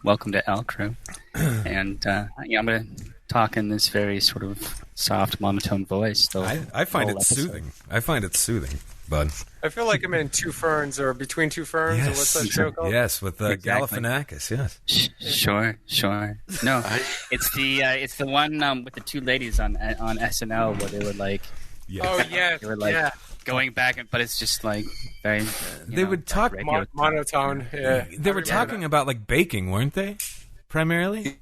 welcome to Elk Crew. And I'm going to talk in this very sort of soft, monotone voice. I find it soothing. I find it soothing, bud. I feel like I'm in Two Ferns or Between Two Ferns. Yes. Or what's that show called? Yes, with Galifianakis. Yes. Sure. No, it's the one with the two ladies on SNL where they were like, Oh yeah, they were like going back, but it's just like very. They would talk monotone. Yeah, they were talking about like baking, weren't they? Primarily.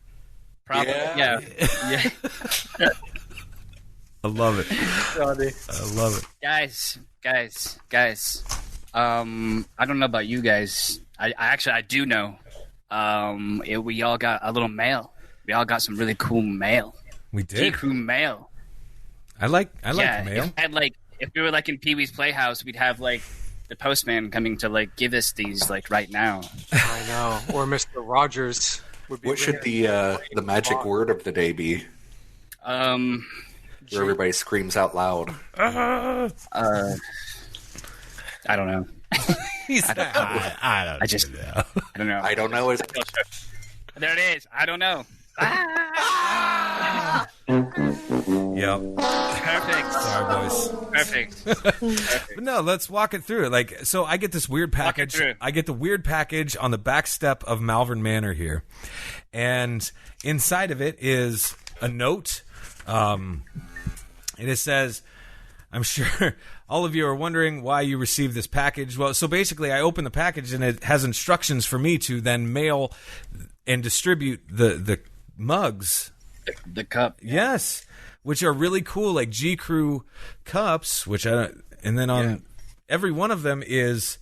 Probably. Yeah. I love it. I love it. Guys. I don't know about you guys. I do know. We all got a little mail. We all got some really cool mail. We did. J-Crew mail. I like mail. If we were like in Pee Wee's Playhouse, we'd have like the postman coming to like give us these like right now. I know. Or Mr. Rogers. What should the magic word of the day be? Where everybody screams out loud. I don't know. I don't know. I don't know. There it is. I don't know. Yep. Perfect. Sorry, boys. Perfect. But no, let's walk it through. Like, so I get this weird package. I get the weird package on the back step of Malvern Manor here, and inside of it is a note. And it says, I'm sure all of you are wondering why you received this package. Well, so basically I open the package and it has instructions for me to then mail and distribute the mugs. The cup. Yes. Which are really cool, like G Crew cups, and then on every one of them is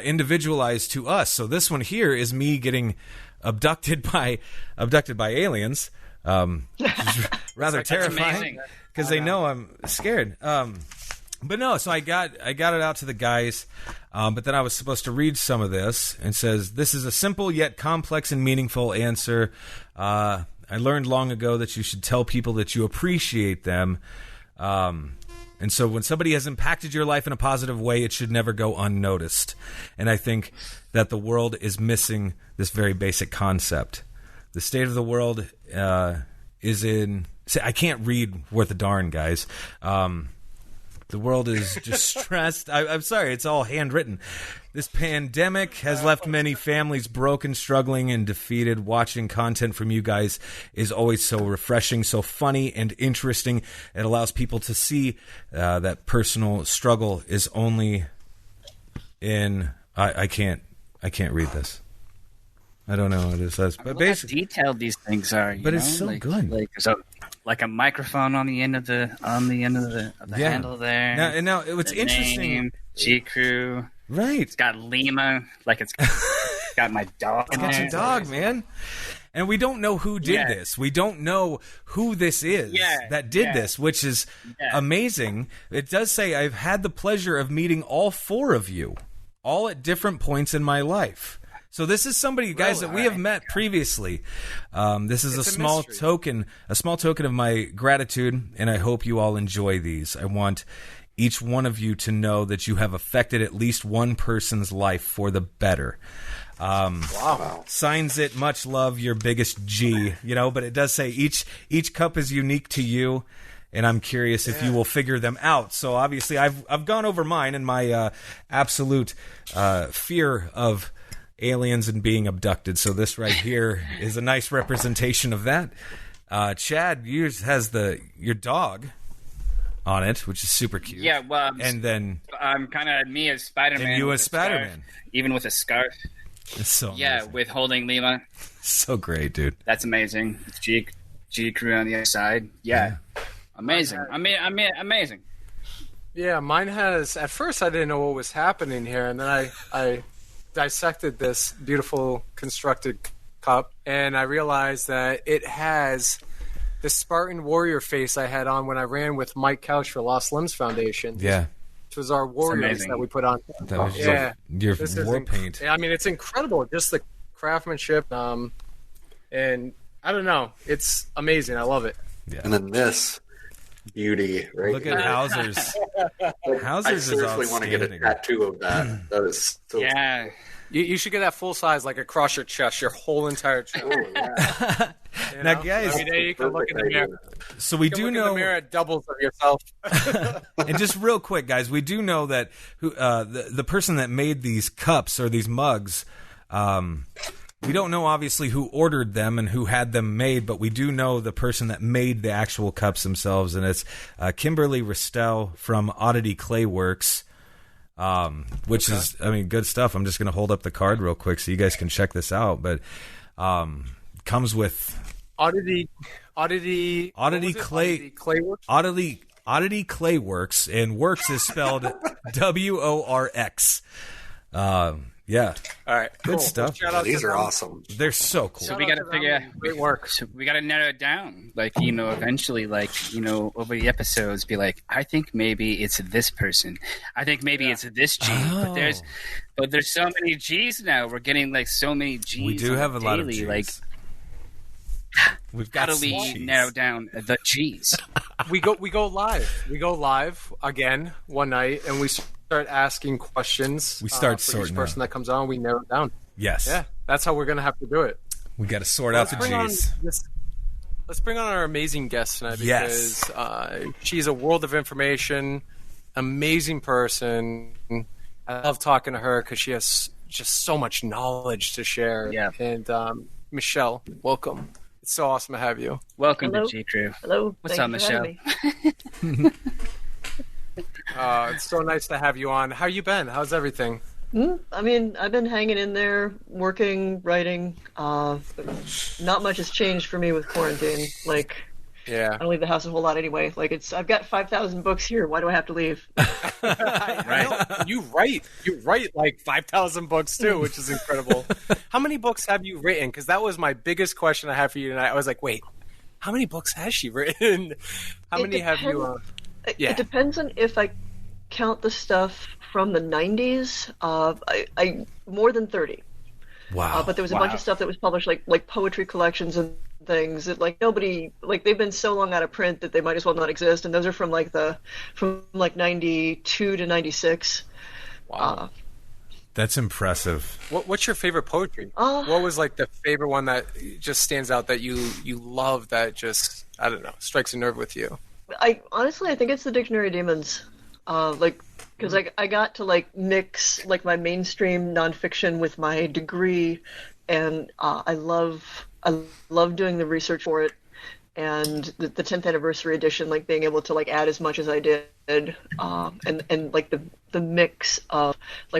individualized to us. So this one here is me getting abducted by aliens. Rather terrifying because they know I'm scared. But no, so I got it out to the guys, but then I was supposed to read some of this, and says, "This is a simple yet complex and meaningful answer. I learned long ago that you should tell people that you appreciate them. And so when somebody has impacted your life in a positive way, it should never go unnoticed. And I think that the world is missing this very basic concept. The state of the world is in... I can't read worth a darn, guys. The world is distressed. I'm sorry, it's all handwritten. This pandemic has left many families broken, struggling, and defeated. Watching content from you guys is always so refreshing, so funny and interesting. It allows people to see that personal struggle is only in... I can't read this. I don't know what it says, but basically, how detailed these things are. But it's so good. Like a microphone on the end of the handle there. Now what's interesting? G Crew, right? It's got Lima, like it's got my dog. It's got your dog, man. And we don't know who did this. We don't know who this is that did this, which is amazing. It does say I've had the pleasure of meeting all four of you, all at different points in my life. So this is somebody, guys, that we have met previously. This is a small token of my gratitude, and I hope you all enjoy these. I want each one of you to know that you have affected at least one person's life for the better. Wow. Signs it, much love, your biggest G. But it does say each cup is unique to you. And I'm curious if you will figure them out. So obviously, I've gone over mine and my absolute fear of aliens and being abducted. So this right here is a nice representation of that. Chad, yours has your dog on it, which is super cute. Yeah, well, and then I'm kind of me as Spider-Man. And you as Spider-Man, even with a scarf. It's so amazing. With holding Lima. So great, dude. That's amazing. It's G Crew on the other side. Yeah. Amazing. I mean, amazing. Yeah, mine has. At first, I didn't know what was happening here, and then I dissected this beautiful constructed cup, and I realized that it has the Spartan warrior face I had on when I ran with Mike Couch for Lost Limbs Foundation. Yeah. Which was our warriors that we put on. That was your war paint. I mean, it's incredible. Just the craftsmanship. And I don't know. It's amazing. I love it. Yeah. And then this beauty, right? Look at Hauser's. Hauser's I seriously want to get a tattoo of that. That is so You should get that full size, like across your chest, your whole entire chest. Now, guys, every day you can look in the mirror. So we You can do look know in the mirror at doubles of yourself. And just real quick, guys, we do know that the person that made these cups or these mugs, we don't know obviously who ordered them and who had them made, but we do know the person that made the actual cups themselves, and it's Kimberly Ristel from Oddity Clay Works, which is, I mean, good stuff. I'm just going to hold up the card real quick so you guys can check this out, but comes with Oddity Clay Works? Oddity Clay Works, and Works is spelled WORX. Yeah. All right. Good cool. stuff. Shout out These to are them. awesome. They're so cool. So we got to figure. Great work. So we got to narrow it down. Like, eventually, over the episodes, be like, I think maybe it's this person. I think maybe it's this G. Oh. But there's so many G's now. We're getting like so many G's. We do have a lot of G's. Like, we've got how do we narrow down the G's? We go live. We go live again one night, and we start asking questions. We start for sorting each person that comes on. We narrow it down. Yes. Yeah, that's how we're gonna have to do it. We got to sort out the G's. Let's bring on our amazing guest tonight Yes. because she's a world of information, amazing person. I love talking to her because she has just so much knowledge to share. Yeah. And Michelle, welcome. It's so awesome to have you. Welcome Hello. to G Crew. Hello. What's Thanks up, for Michelle? having me. It's so nice to have you on. How you been? How's everything? I mean, I've been hanging in there, working, writing. Not much has changed for me with quarantine. Like, Yeah. I don't leave the house a whole lot anyway. Like, I've got 5,000 books here. Why do I have to leave? I know. You write like 5,000 books too, which is incredible. How many books have you written? Because that was my biggest question I had for you tonight. I was like, wait, how many books has she written? How many have you? Yeah. It depends on if I count the stuff from the 90s. I more than 30. Wow. But there was a bunch of stuff that was published, like poetry collections and things that nobody, they've been so long out of print that they might as well not exist. And those are from 92 to 96. Wow. That's impressive. What's your favorite poetry? What was like the favorite one that just stands out that you love that just, I don't know, strikes a nerve with you? I think it's the Dictionary of Demons. Because I got to mix my mainstream nonfiction with my degree, and I love doing the research for it, and the 10th anniversary edition, being able to add as much as I did, and the mix of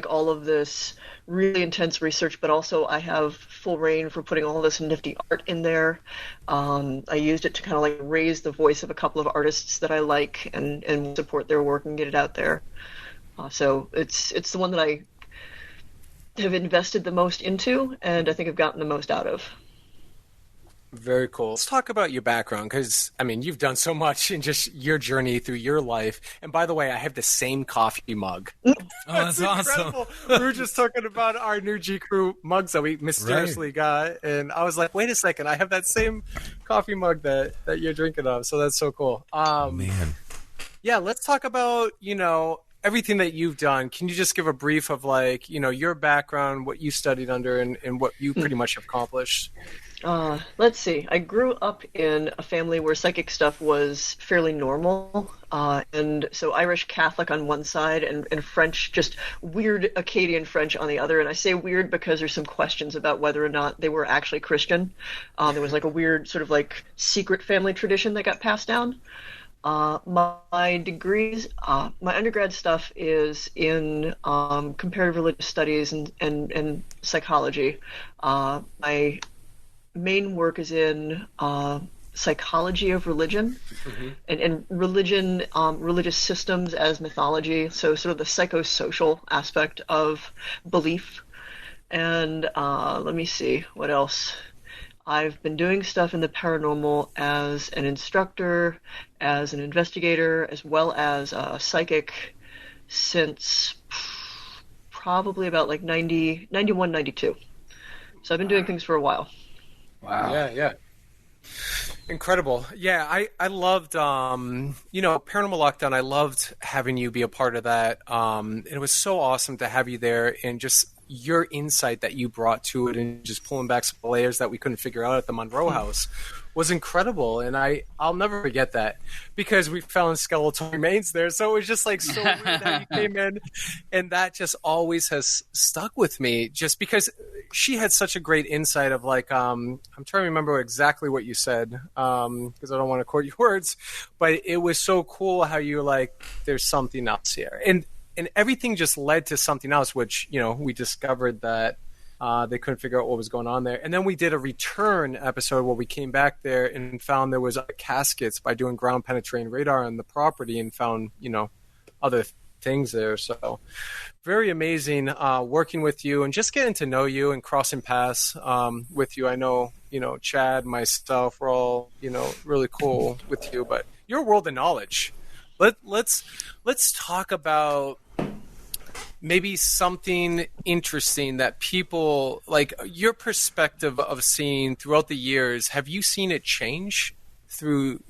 all of this really intense research, but also I have full reign for putting all this nifty art in there. I used it to kind of raise the voice of a couple of artists that I like and support their work and get it out there. So it's the one that I have invested the most into, and I think I've gotten the most out of. Very cool. Let's talk about your background because, I mean, you've done so much in just your journey through your life. And by the way, I have the same coffee mug. Oh, that's awesome. We were just talking about our new G Crew mugs that we mysteriously got. And I was like, wait a second, I have that same coffee mug that you're drinking of. So that's so cool. Man. Yeah, let's talk about, everything that you've done. Can you just give a brief of your background, what you studied under, and what you pretty much have accomplished? Let's see. I grew up in a family where psychic stuff was fairly normal, and so Irish Catholic on one side and French, just weird Acadian French on the other. And I say weird because there's some questions about whether or not they were actually Christian. There was a weird sort of secret family tradition that got passed down. My degrees, my undergrad stuff is in comparative religious studies and psychology. My main work is in psychology of religion and religion, religious systems as mythology, so sort of the psychosocial aspect of belief. And let me see, what else? I've been doing stuff in the paranormal as an instructor, as an investigator, as well as a psychic since probably about 91, 92. So I've been doing things for a while. Wow. Yeah. Incredible. Yeah, I loved, Paranormal Lockdown. I loved having you be a part of that. It was so awesome to have you there and just your insight that you brought to it and just pulling back some layers that we couldn't figure out at the Monroe House was incredible. And I'll never forget that, because we found skeletal remains there. So it was just like so weird that you came in, and that just always has stuck with me, just because she had such a great insight of like, I'm trying to remember exactly what you said, because I don't want to quote your words, but it was so cool how you were like, there's something else here. And everything just led to something else, which, you know, we discovered that they couldn't figure out what was going on there. And then we did a return episode where we came back there and found there was caskets by doing ground penetrating radar on the property, and found, you know, other things there. So very amazing working with you and just getting to know you and crossing paths with you. I know, you know, Chad, myself, we're all, you know, really cool with you, but your world of knowledge. Let's talk about maybe something interesting that people, like your perspective of seeing throughout the years. Have you seen it change through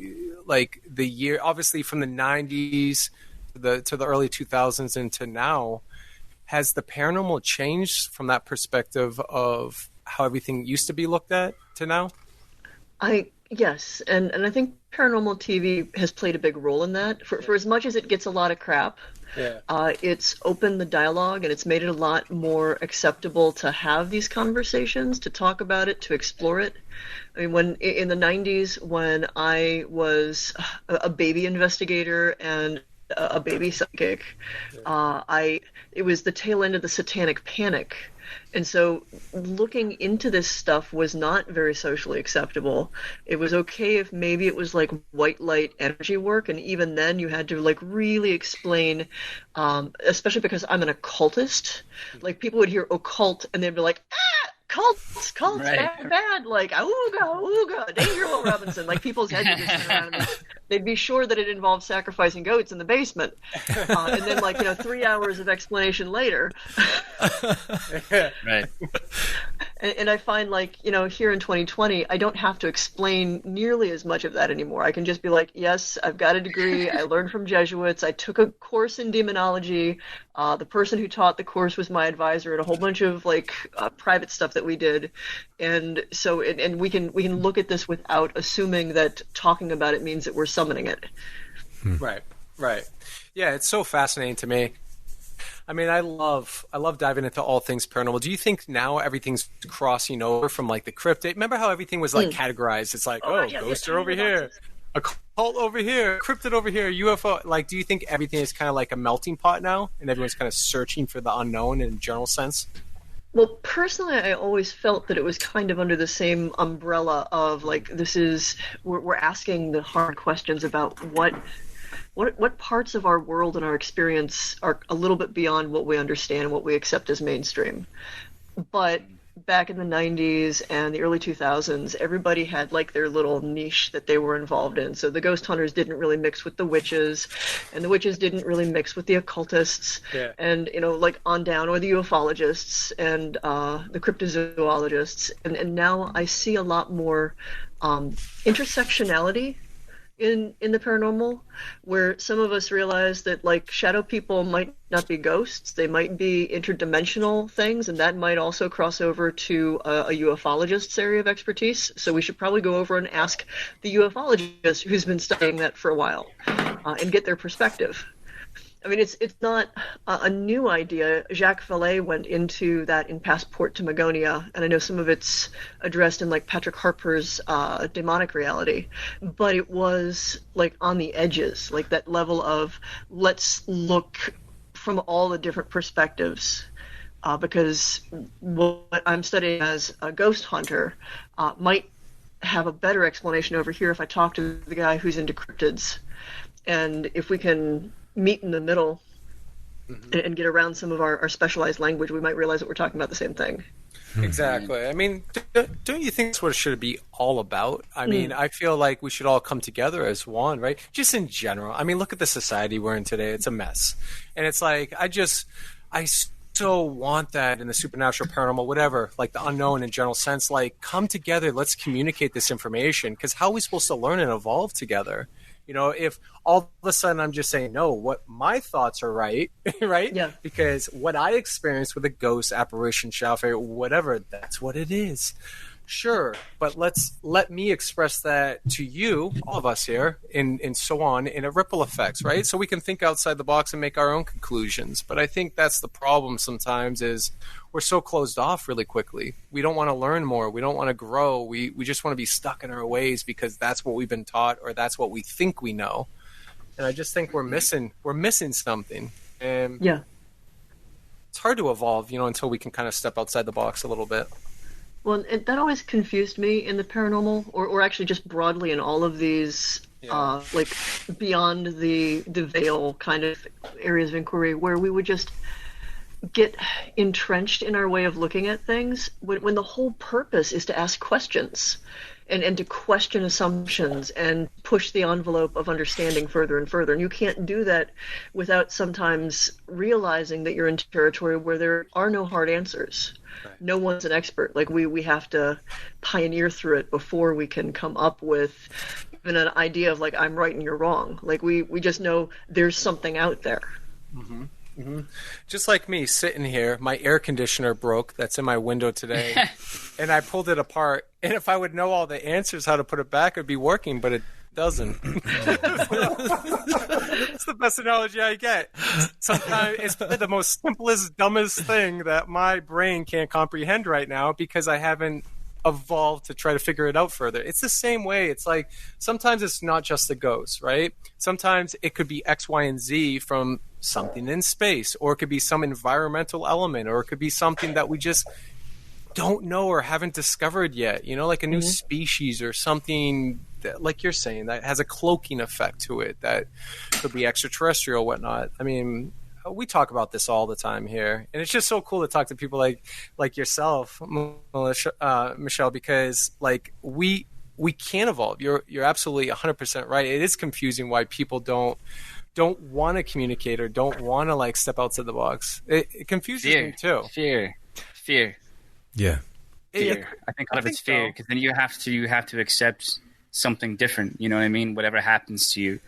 like the year, obviously from the 90s to the early 2000s and to now? Has the paranormal changed from that perspective of how everything used to be looked at to now? Yes, and I think paranormal TV has played a big role in that. For as much as it gets a lot of crap, it's opened the dialogue, and it's made it a lot more acceptable to have these conversations, to talk about it, to explore it. I mean, when in the 90s, when I was a baby investigator and a baby psychic, it was the tail end of the satanic panic. And so looking into this stuff was not very socially acceptable. It was okay if maybe it was like white light energy work, and even then you had to like really explain, especially because I'm an occultist. Like people would hear occult and they'd be like, cults, right. bad, like ooga, danger, Will Robinson. Like people's heads would just turn around and they'd be sure that it involved sacrificing goats in the basement. And then, like, 3 hours of explanation later. Right. And I find, like, here in 2020, I don't have to explain nearly as much of that anymore. I can just be like, yes, I've got a degree. I learned from Jesuits. I took a course in demonology. The person who taught the course was my advisor, and a whole bunch of private stuff that we did. And so, and we can look at this without assuming that talking about it means that we're summoning it. Right. Yeah, it's so fascinating to me. I mean, I love diving into all things paranormal. Do you think now everything's crossing over from like the cryptid? Remember how everything was like categorized? It's like, ghosts are over here, occult over here, cryptid over here, UFO. Like, do you think everything is kind of like a melting pot now, and everyone's kind of searching for the unknown in a general sense? Well, personally, I always felt that it was kind of under the same umbrella of like, we're asking the hard questions about what parts of our world and our experience are a little bit beyond what we understand and what we accept as mainstream. But back in the 90s and the early 2000s, everybody had like their little niche that they were involved in. So the ghost hunters didn't really mix with the witches, and the witches didn't really mix with the occultists, and like on down, or the ufologists and the cryptozoologists. And now I see a lot more intersectionality in the paranormal, where some of us realize that like shadow people might not be ghosts, they might be interdimensional things, and that might also cross over to a ufologist's area of expertise. So we should probably go over and ask the ufologist who's been studying that for a while and get their perspective. I mean, it's not a new idea. Jacques Vallée went into that in Passport to Magonia, and I know some of it's addressed in like Patrick Harpur's Demonic Reality, but it was like on the edges, like that level of let's look from all the different perspectives, because what I'm studying as a ghost hunter might have a better explanation over here if I talk to the guy who's into cryptids, and if we can meet in the middle and get around some of our specialized language, we might realize that we're talking about the same thing. Exactly. I mean, don't you think that's what it should be all about? I mean, I feel like we should all come together as one, right? Just in general. I mean, look at the society we're in today. It's a mess. And it's like, I so want that in the supernatural, paranormal, whatever, like the unknown in general sense, like come together, let's communicate this information, because how are we supposed to learn and evolve together You know, if all of a sudden I'm just saying, no, what my thoughts are right, right? Yeah. Because what I experienced with a ghost, apparition, shadow figure, whatever, that's what it is. Sure, but let me express that to you, all of us here, and so on, in a ripple effects, right? So we can think outside the box and make our own conclusions. But I think that's the problem sometimes is we're so closed off really quickly. We don't want to learn more. We don't want to grow. We just want to be stuck in our ways because that's what we've been taught or that's what we think we know. And I just think we're missing something. And Yeah. it's hard to evolve, until we can kind of step outside the box a little bit. Well, that always confused me in the paranormal, or actually just broadly in all of these, like beyond the veil kind of areas of inquiry, where we would just get entrenched in our way of looking at things when the whole purpose is to ask questions and to question assumptions and push the envelope of understanding further and further. And you can't do that without sometimes realizing that you're in territory where there are no hard answers. Right. No one's an expert. Like we have to pioneer through it before we can come up with even an idea of like, I'm right and you're wrong. Like we just know there's something out there. Mm-hmm. Mm-hmm. Just like me sitting here, my air conditioner broke that's in my window today, and I pulled it apart. And if I would know all the answers how to put it back, it'd be working, but it doesn't. It's the best analogy I get. Sometimes it's the most simplest, dumbest thing that my brain can't comprehend right now because I haven't evolved to try to figure it out further. It's the same way. It's like sometimes it's not just the ghost, right? Sometimes it could be X, Y, and Z from something in space, or it could be some environmental element, or it could be something that we just don't know or haven't discovered yet, like a new species or something that, like you're saying, that has a cloaking effect to it that could be extraterrestrial, whatnot. I mean, we talk about this all the time here, and it's just so cool to talk to people like yourself, Michelle, because like we can evolve. You're absolutely 100% right. It is confusing why people don't want to communicate or don't want to like step outside the box. It confuses me too. Fear. Yeah. Fear. I think a lot of it's fear, because then you have to accept something different. You know what I mean? Whatever happens to you,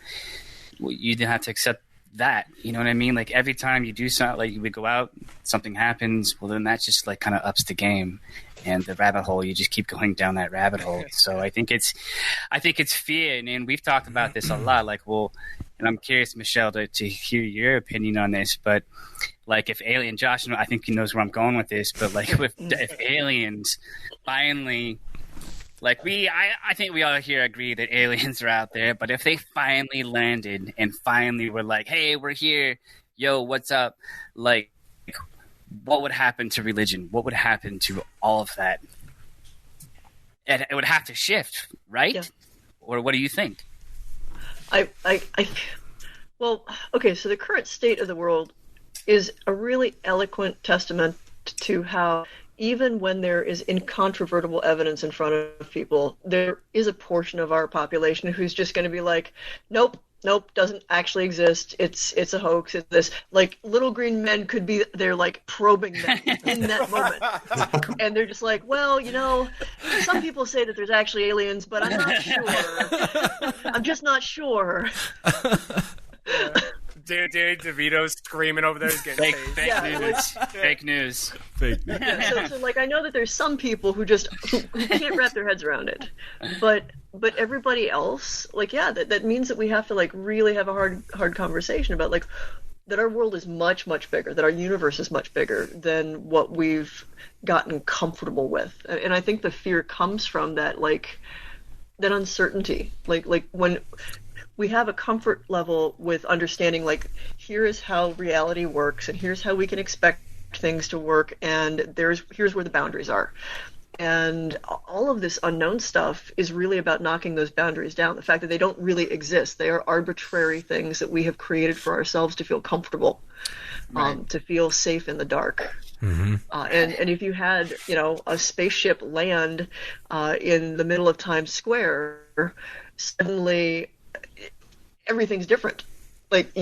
you then have to accept that. You know what I mean? Like every time you do something, like we go out, something happens. Well, then that just like kind of ups the game. And the rabbit hole, you just keep going down that rabbit hole. So I think it's fear, and we've talked about this a lot. Like, well, and I'm curious, Michelle, to hear your opinion on this. But like, if Josh, I think he knows where I'm going with this. But like, if aliens finally, like I think we all here agree that aliens are out there. But if they finally landed and finally were like, hey, we're here, yo, what's up? Like, what would happen to religion? What would happen to all of that? It would have to shift, right? Yeah. Or what do you think? Well, okay, so the current state of the world is a really eloquent testament to how even when there is incontrovertible evidence in front of people, there is a portion of our population who's just going to be like, nope, doesn't actually exist. It's a hoax. It's this. Like, little green men could be there, like, probing them in that moment. And they're just like, well, some people say that there's actually aliens, but I'm not sure. I'm just not sure. Dude, DeVito's screaming over there. Fake news. Yeah, so like, I know that there's some people who can't wrap their heads around it, but everybody else, like, yeah, that means that we have to like really have a hard conversation about like that our world is much, much bigger, that our universe is much bigger than what we've gotten comfortable with, and I think the fear comes from that, like, that uncertainty, like when we have a comfort level with understanding, like, here is how reality works, and here's how we can expect things to work, and here's where the boundaries are. And all of this unknown stuff is really about knocking those boundaries down. The fact that they don't really exist. They are arbitrary things that we have created for ourselves to feel comfortable, right. To feel safe in the dark. Mm-hmm. And if you had, a spaceship land in the middle of Times Square, suddenly everything's different. Like,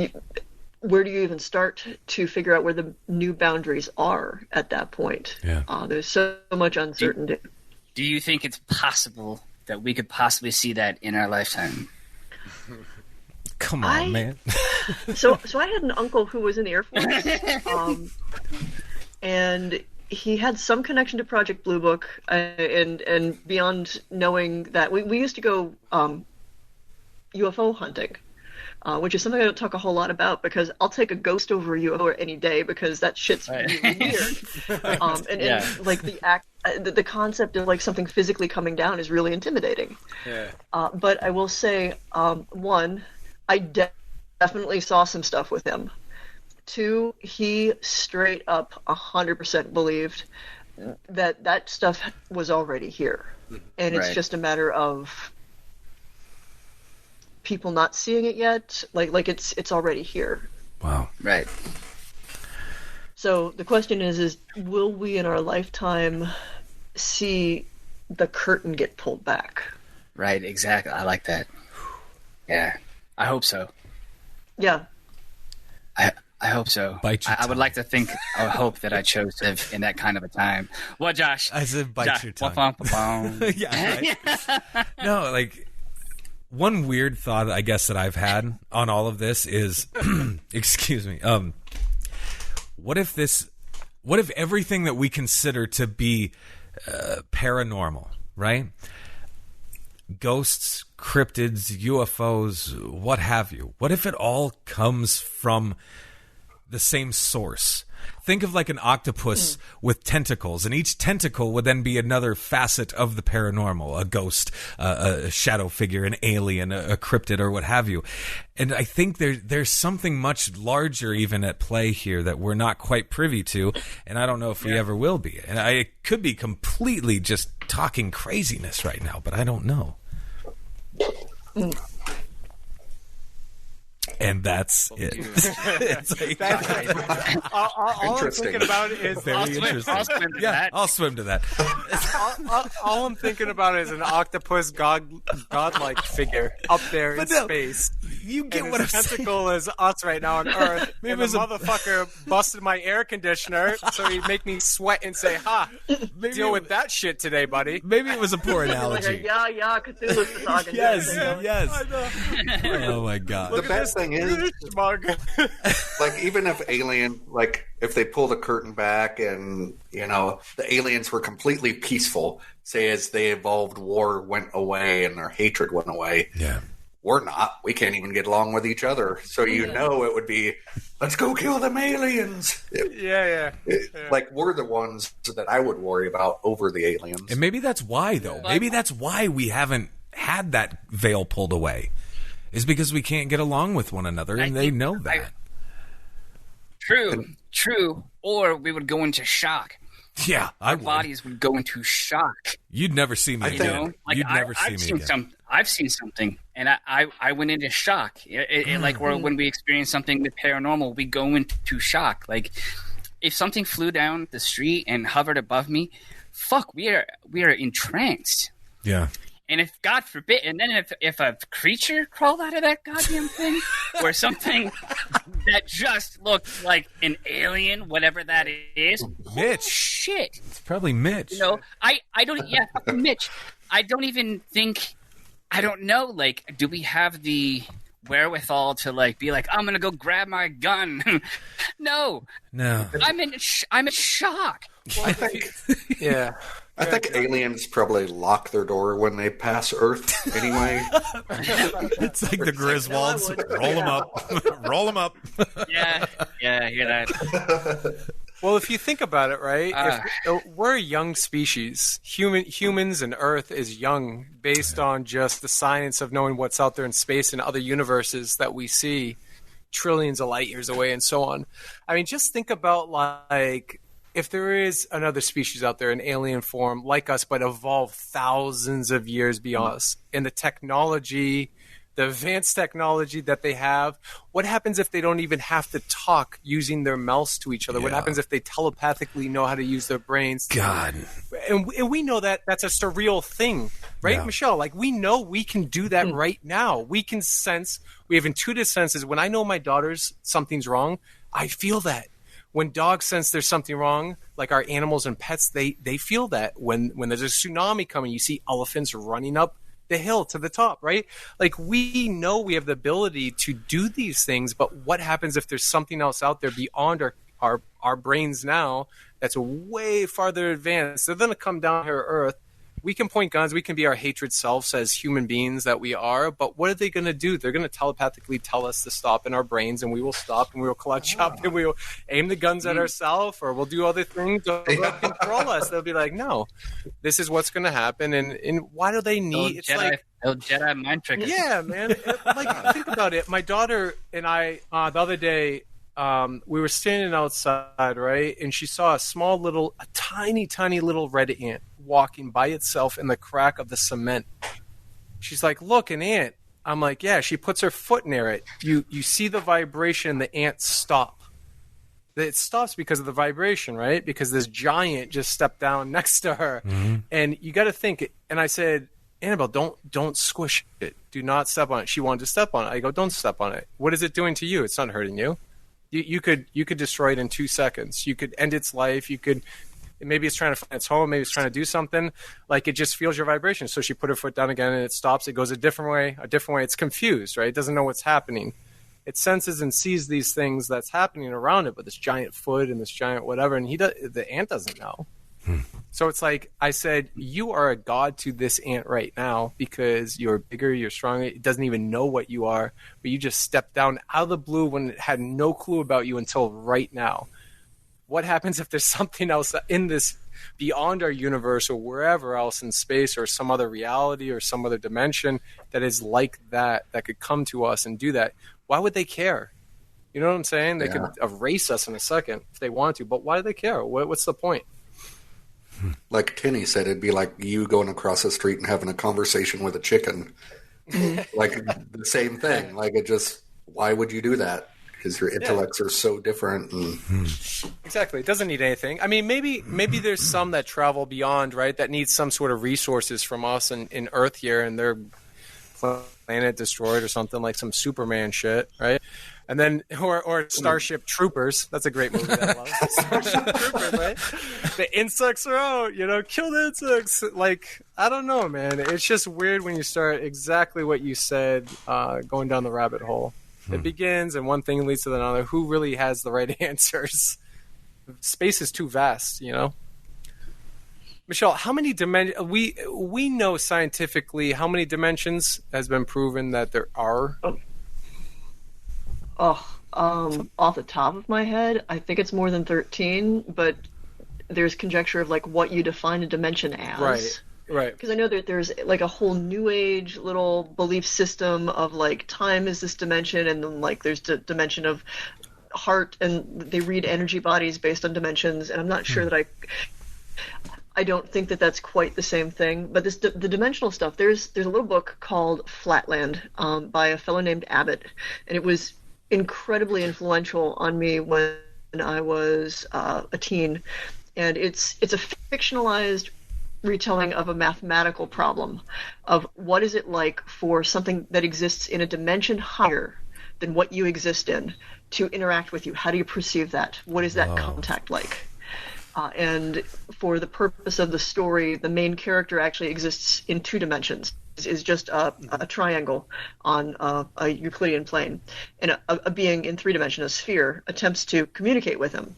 where do you even start to figure out where the new boundaries are at that point? Yeah. There's so much uncertainty. Do you think it's possible that we could possibly see that in our lifetime? Come on, man. So I had an uncle who was in the Air Force, and he had some connection to Project Blue Book, and beyond knowing that, we used to go UFO hunting, which is something I don't talk a whole lot about because I'll take a ghost over a UFO any day because that shit's really weird. And like the concept of like something physically coming down is really intimidating. Yeah. But I will say, one, I definitely saw some stuff with him. Two, he straight up 100% believed that stuff was already here, and it's just a matter of people not seeing it yet. Like it's already here. Wow. Right. So the question is will we in our lifetime see the curtain get pulled back? Right. Exactly. I like that. Yeah. I hope so. Yeah. I hope so. I would like to think, I would hope that I chose to live in that kind of a time. What, Josh? I said bite your tongue. Yeah, right. No, like, one weird thought, I guess, that I've had on all of this is, excuse me, what if everything that we consider to be paranormal, right? Ghosts, cryptids, UFOs, what have you. What if it all comes from the same source? Think of like an octopus with tentacles, and each tentacle would then be another facet of the paranormal, a ghost, a shadow figure, an alien, a cryptid, or what have you. And I think there's something much larger even at play here that we're not quite privy to, and I don't know if we ever will be. And I could be completely just talking craziness right now, but I don't know. And that's it. It's like, all I'm thinking about is very interesting. I'll swim to that. all I'm thinking about is an octopus godlike figure up there in space. You get and what I'm his saying. tentacle is us right now on Earth. And the motherfucker busted my air conditioner, so he'd make me sweat and say, "Ha, deal with that shit today, buddy." Maybe it was a poor analogy. Like Cthulhu's talking. Yes. Oh my god. The best thing is, like, even if if they pull the curtain back and, the aliens were completely peaceful, say as they evolved, war went away and their hatred went away. Yeah. We're not. We can't even get along with each other. So it would be, let's go kill them aliens. Like, we're the ones that I would worry about over the aliens. And maybe that's why, though. Maybe that's why we haven't had that veil pulled away. Is because we can't get along with one another, and they know that. True. Or we would go into shock. Yeah, our bodies would go into shock. You'd never see me again. You'd never see me again. I've seen something, and I went into shock. Like when we experience something with paranormal, we go into shock. Like, if something flew down the street and hovered above me, we are entranced. Yeah. And if, God forbid, and then if a creature crawled out of that goddamn thing, or something that just looked like an alien, whatever that is, Mitch. Shit. It's probably Mitch. I don't, Mitch. I don't even think, I don't know, like, do we have the wherewithal to, like, be like, I'm going to go grab my gun? No. I'm in shock. Well, I think, I think aliens probably lock their door when they pass Earth anyway. It's like the Griswolds. Roll them up. Yeah, I hear that. Well, if you think about it, right, we're a young species. Humans and Earth is young based on just the science of knowing what's out there in space and other universes that we see trillions of light years away and so on. I mean, just think about, like, if there is another species out there in alien form like us but evolved thousands of years beyond us, and the technology, the advanced technology that they have, what happens if they don't even have to talk using their mouths to each other? What happens if they telepathically know how to use their brains? God. And we know that that's a surreal thing, right, Michelle? Like, we know we can do that right now. We can sense, we have intuitive senses. When I know my daughter's something's wrong, I feel that. When dogs sense there's something wrong, like our animals and pets, they feel that. When there's a tsunami coming, you see elephants running up the hill to the top, right? Like, we know we have the ability to do these things, but what happens if there's something else out there beyond our brains now that's way farther advanced? They're going to come down here to Earth. We can point guns. We can be our hatred selves as human beings that we are. But what are they going to do? They're going to telepathically tell us to stop in our brains, and we will stop, and we will clutch up, and we will aim the guns at ourselves, or we'll do other things to control us. They'll be like, no, this is what's going to happen. And why do they need? It's like Jedi mind trick. Yeah, man. Like, think about it. My daughter and I, the other day, we were standing outside, right? And she saw a tiny little red ant walking by itself in the crack of the cement. She's like, look, an ant. I'm like, yeah. She puts her foot near it. You see the vibration, the ant stop. It stops because of the vibration, right? Because this giant just stepped down next to her. Mm-hmm. And you got to think, and I said, Annabelle, don't squish it. Do not step on it. She wanted to step on it. I go, don't step on it. What is it doing to you? It's not hurting you. You could destroy it in 2 seconds. You could end its life. Maybe it's trying to find its home. Maybe it's trying to do something. Like, it just feels your vibration. So she put her foot down again, and it stops. It goes a different way. It's confused, right? It doesn't know what's happening. It senses and sees these things that's happening around it, but this giant foot and this giant whatever, and the ant doesn't know. So it's like I said, you are a god to this ant right now because you're bigger, you're stronger. It doesn't even know what you are, but you just stepped down out of the blue when it had no clue about you until right now. What happens if there's something else in this beyond our universe or wherever else in space or some other reality or some other dimension that is like that could come to us and do that? Why would they care? You know what I'm saying? They could erase us in a second if they wanted to, but why do they care? What's the point? Like Tinny said, it'd be like you going across the street and having a conversation with a chicken. Like, the same thing. Like, why would you do that? Because your intellects are so different. Exactly. It doesn't need anything. I mean, maybe there's some that travel beyond, right, that need some sort of resources from us in Earth here, and their planet destroyed or something, like some Superman shit, right? And then, or Starship Troopers. That's a great movie that I love. Starship Troopers, right? The insects are out, kill the insects. Like, I don't know, man. It's just weird when you start exactly what you said, going down the rabbit hole. It begins, and one thing leads to another. Who really has the right answers? Space is too vast, Michelle, how many dimensions? We know scientifically how many dimensions has been proven that there are. Off the top of my head, I think it's more than 13, but there's conjecture of like what you define a dimension as. Right. Because I know that there's like a whole new age little belief system of like time is this dimension, and then like there's the dimension of heart, and they read energy bodies based on dimensions, and I'm not sure that I don't think that that's quite the same thing. But the dimensional stuff, there's a little book called Flatland by a fellow named Abbott, and it was incredibly influential on me when I was a teen, and it's a fictionalized retelling of a mathematical problem of what is it like for something that exists in a dimension higher than what you exist in to interact with you. How do you perceive that? What is that contact like? And for the purpose of the story, the main character actually exists in 2 dimensions. Is just a triangle on a Euclidean plane, and a being in 3 dimensions, a sphere, attempts to communicate with him.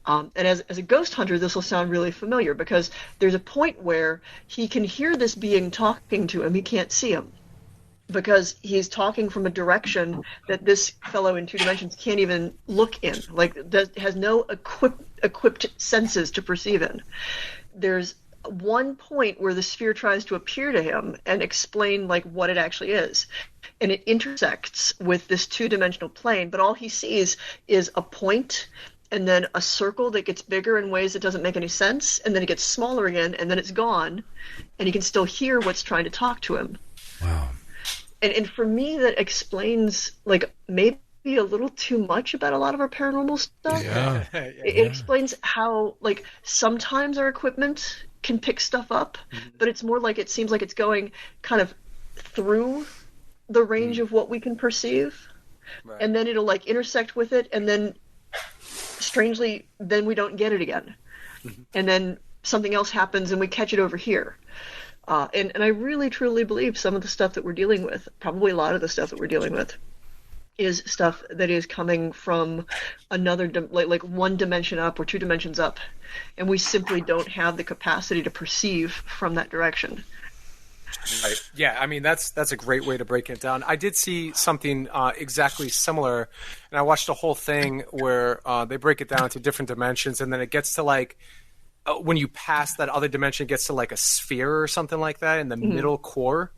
And as a ghost hunter, this will sound really familiar because there's a point where he can hear this being talking to him. He can't see him because he's talking from a direction that this fellow in 2 dimensions can't even look in, has no equipped senses to perceive in. There's one point where the sphere tries to appear to him and explain like what it actually is, and it intersects with this 2-dimensional plane, but all he sees is a point and then a circle that gets bigger in ways that doesn't make any sense, and then it gets smaller again, and then it's gone, and he can still hear what's trying to talk to him. Wow. And for me, that explains like maybe a little too much about a lot of our paranormal stuff. Yeah. It explains how like sometimes our equipment can pick stuff up, but it's more like it seems like it's going kind of through the range of what we can perceive, and then it'll like intersect with it, and then strangely then we don't get it again, and then something else happens and we catch it over here. And I really, truly believe some of the stuff that we're dealing with, probably a lot of the stuff that we're dealing with, is stuff that is coming from another, like one dimension up or two dimensions up. And we simply don't have the capacity to perceive from that direction. Right. Yeah, I mean, that's a great way to break it down. I did see something exactly similar, and I watched a whole thing where they break it down into different dimensions, and then it gets to like, when you pass that other dimension, it gets to like a sphere or something like that in the middle core.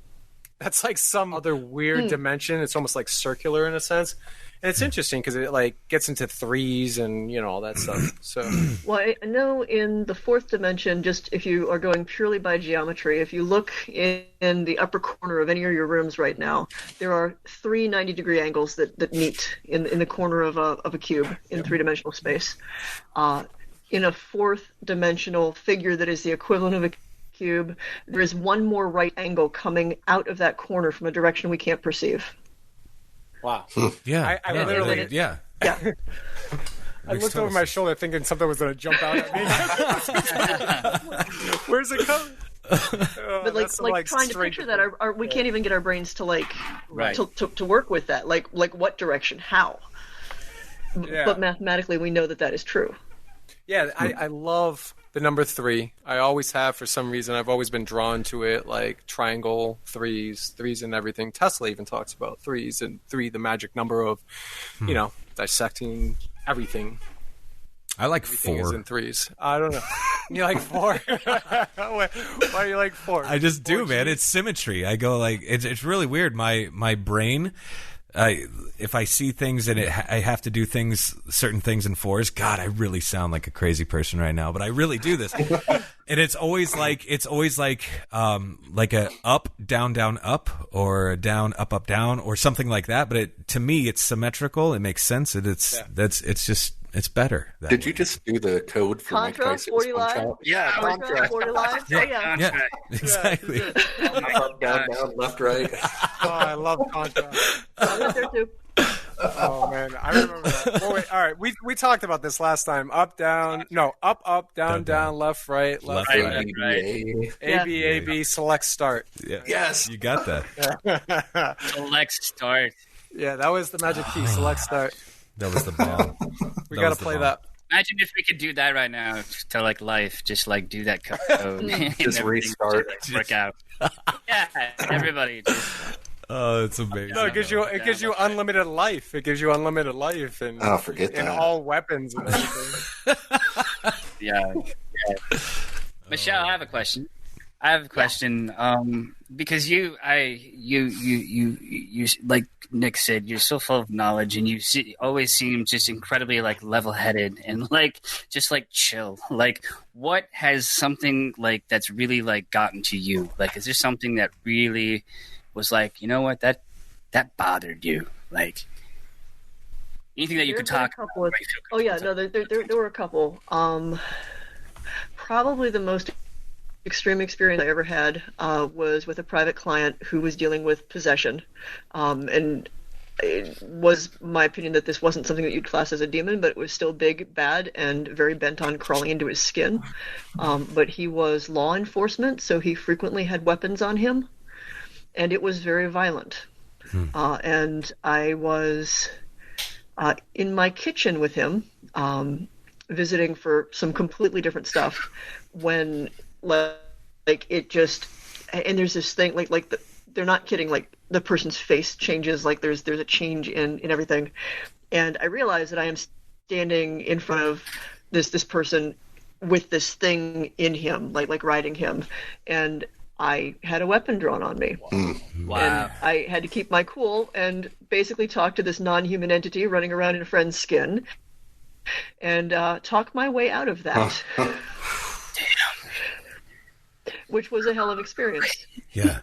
That's like some other weird dimension. It's almost like circular in a sense. And it's interesting because it like gets into threes and, you know, all that stuff. So, well, I know in the fourth dimension, just if you are going purely by geometry, if you look in the upper corner of any of your rooms right now, there are 3 90-degree angles that meet in the corner of a cube in three-dimensional space. In a fourth dimensional figure that is the equivalent of a cube, there is one more right angle coming out of that corner from a direction we can't perceive. Wow. Yeah. I literally... Yeah. Yeah. I looked over my shoulder thinking something was going to jump out at me. Where's it coming? But like trying to picture that, we can't even get our brains to to work with that. Like what direction? How? Yeah. But mathematically, we know that is true. Yeah, I love the number 3. I always have for some reason. I've always been drawn to it, like triangle, threes and everything. Tesla even talks about threes and 3, the magic number of, you know, dissecting everything. I like everything 4. Is in threes. I don't know. You like 4? Why do you like 4? I just do, man. It's symmetry. I go like it's really weird. My brain. If I see things and I have to do certain things in 4s, God, I really sound like a crazy person right now, but I really do this. And it's always like a up, down, down, up, or a down, up, up, down, or something like that. But to me, it's symmetrical. It makes sense. And it's better. Did you just do the code for Contra, Mike Tyson's 40 lives? Yeah, Contra, 40 lives? Oh, yeah. Yeah, exactly. Up, down, down, left, right. Oh, I love Contra. I went there too. Oh man, I remember that. Well, wait, all right, we talked about this last time. Up, down, no, up, down, left, right, left, right. A, B, A, B, select start. Yeah. Yes, you got that. Select start. Yeah, that was the magic key. Select start. That was the bomb. We got to play that. Imagine if we could do that right now to like life, just like do that code. Just restart. Work out. Yeah, everybody. Oh, it's amazing. No, it gives you unlimited life. It gives you unlimited life and forget that. And all weapons and everything. Yeah. Michelle, I have a question. Because you like Nick said, you're so full of knowledge, and you always seem just incredibly like level-headed and like just like chill. Like, what has something like that's really like gotten to you? Like, is there something that really was like, you know what, that bothered you? Like, anything that you could talk about? Oh yeah, no, there were a couple. Probably the most extreme experience I ever had was with a private client who was dealing with possession, and it was my opinion that this wasn't something that you'd class as a demon, but it was still big, bad, and very bent on crawling into his skin. But he was law enforcement, so he frequently had weapons on him, and it was very violent. And I was in my kitchen with him, visiting for some completely different stuff, when like it just, and there's this thing like they're not kidding, like the person's face changes, like there's a change in everything, and I realize that I am standing in front of this person with this thing in him, like riding him, and I had a weapon drawn on me. Wow. And I had to keep my cool and basically talk to this non-human entity running around in a friend's skin and talk my way out of that. Which was a hell of an experience. Yeah.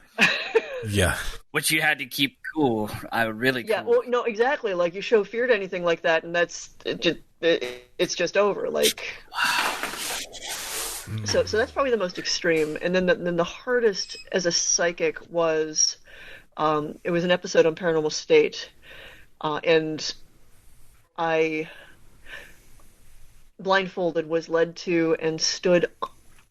Yeah. Which you had to keep cool. Really cool. Yeah, well, no, exactly. Like, you show fear to anything like that, and it's just over. Like, wow. So that's probably the most extreme. And then the hardest as a psychic was, it was an episode on Paranormal State, and I, blindfolded, was led to and stood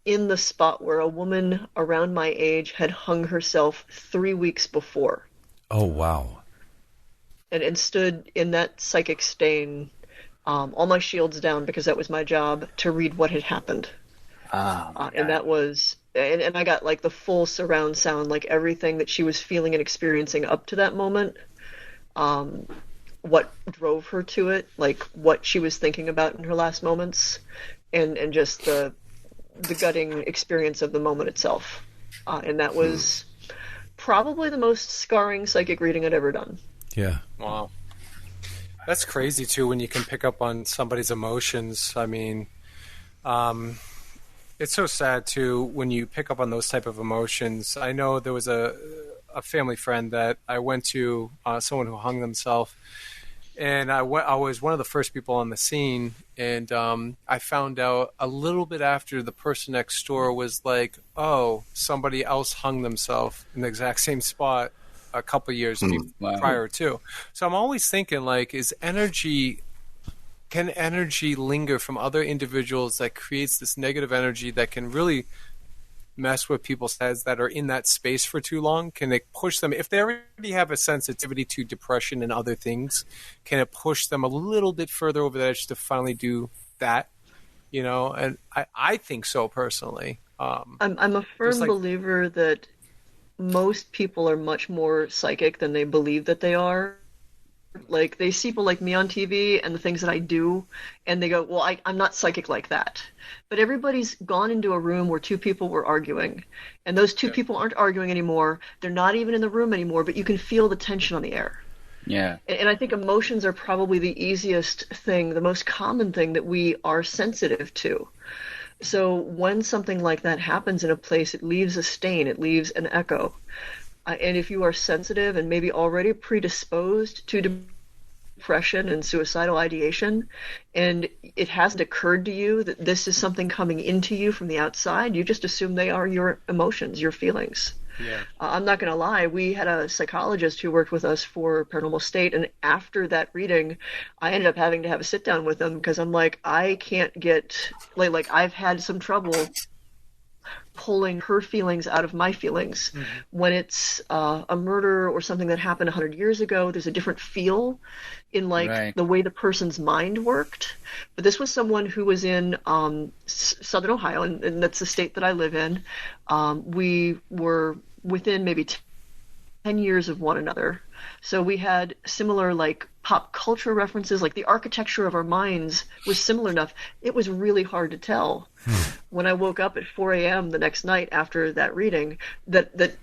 in the spot where a woman around my age had hung herself 3 weeks before. Oh, wow. And stood in that psychic stain, all my shields down, because that was my job, to read what had happened. And that was, and I got like the full surround sound, like everything that she was feeling and experiencing up to that moment, what drove her to it, like what she was thinking about in her last moments, and just the gutting experience of the moment itself. And that was probably the most scarring psychic reading I'd ever done. Yeah. Wow. That's crazy, too, when you can pick up on somebody's emotions. I mean, it's so sad, too, when you pick up on those type of emotions. I know there was a family friend that I went to, someone who hung themselves, and I was one of the first people on the scene, and I found out a little bit after the person next door was like, oh, somebody else hung themselves in the exact same spot a couple years prior to. So I'm always thinking, like, can energy linger from other individuals that creates this negative energy that can really mess with people's heads that are in that space for too long? Can it push them, if they already have a sensitivity to depression and other things, can it push them a little bit further over the edge to finally do that? You know, and I think so personally. I'm a firm believer that most people are much more psychic than they believe that they are. Like, they see people like me on TV and the things that I do, and they go, well, I'm not psychic like that. But everybody's gone into a room where two people were arguing, and those two people aren't arguing anymore. They're not even in the room anymore, but you can feel the tension on the air. Yeah. And I think emotions are probably the easiest thing, the most common thing that we are sensitive to. So when something like that happens in a place, it leaves a stain, it leaves an echo. And if you are sensitive and maybe already predisposed to depression and suicidal ideation, and it hasn't occurred to you that this is something coming into you from the outside, you just assume they are your emotions, your feelings. Yeah. I'm not going to lie. We had a psychologist who worked with us for Paranormal State, and after that reading, I ended up having to have a sit down with them because I'm like, I can't get, like I've had some trouble pulling her feelings out of my feelings. Mm-hmm. When it's a murder or something that happened 100 years ago, there's a different feel in the way the person's mind worked. But this was someone who was in Southern Ohio, and that's the state that I live in. We were within maybe 10 years of one another. So we had similar pop culture references, like the architecture of our minds was similar enough. It was really hard to tell when I woke up at 4 a.m. the next night after that reading that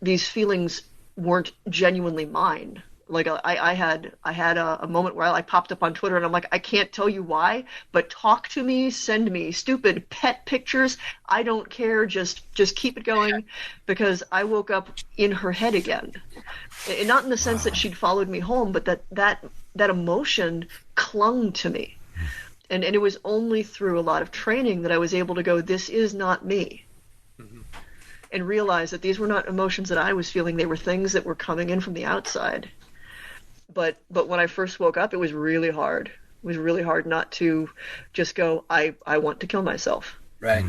these feelings weren't genuinely mine. Like I had a moment where I popped up on Twitter and I'm like, I can't tell you why, but talk to me, send me stupid pet pictures. I don't care. Just keep it going, because I woke up in her head again, and not in the sense that she'd followed me home, but that emotion clung to me, and it was only through a lot of training that I was able to go, this is not me. Mm-hmm. And realize that these were not emotions that I was feeling. They were things that were coming in from the outside. But when I first woke up, it was really hard. It was really hard not to just go, I want to kill myself. Right.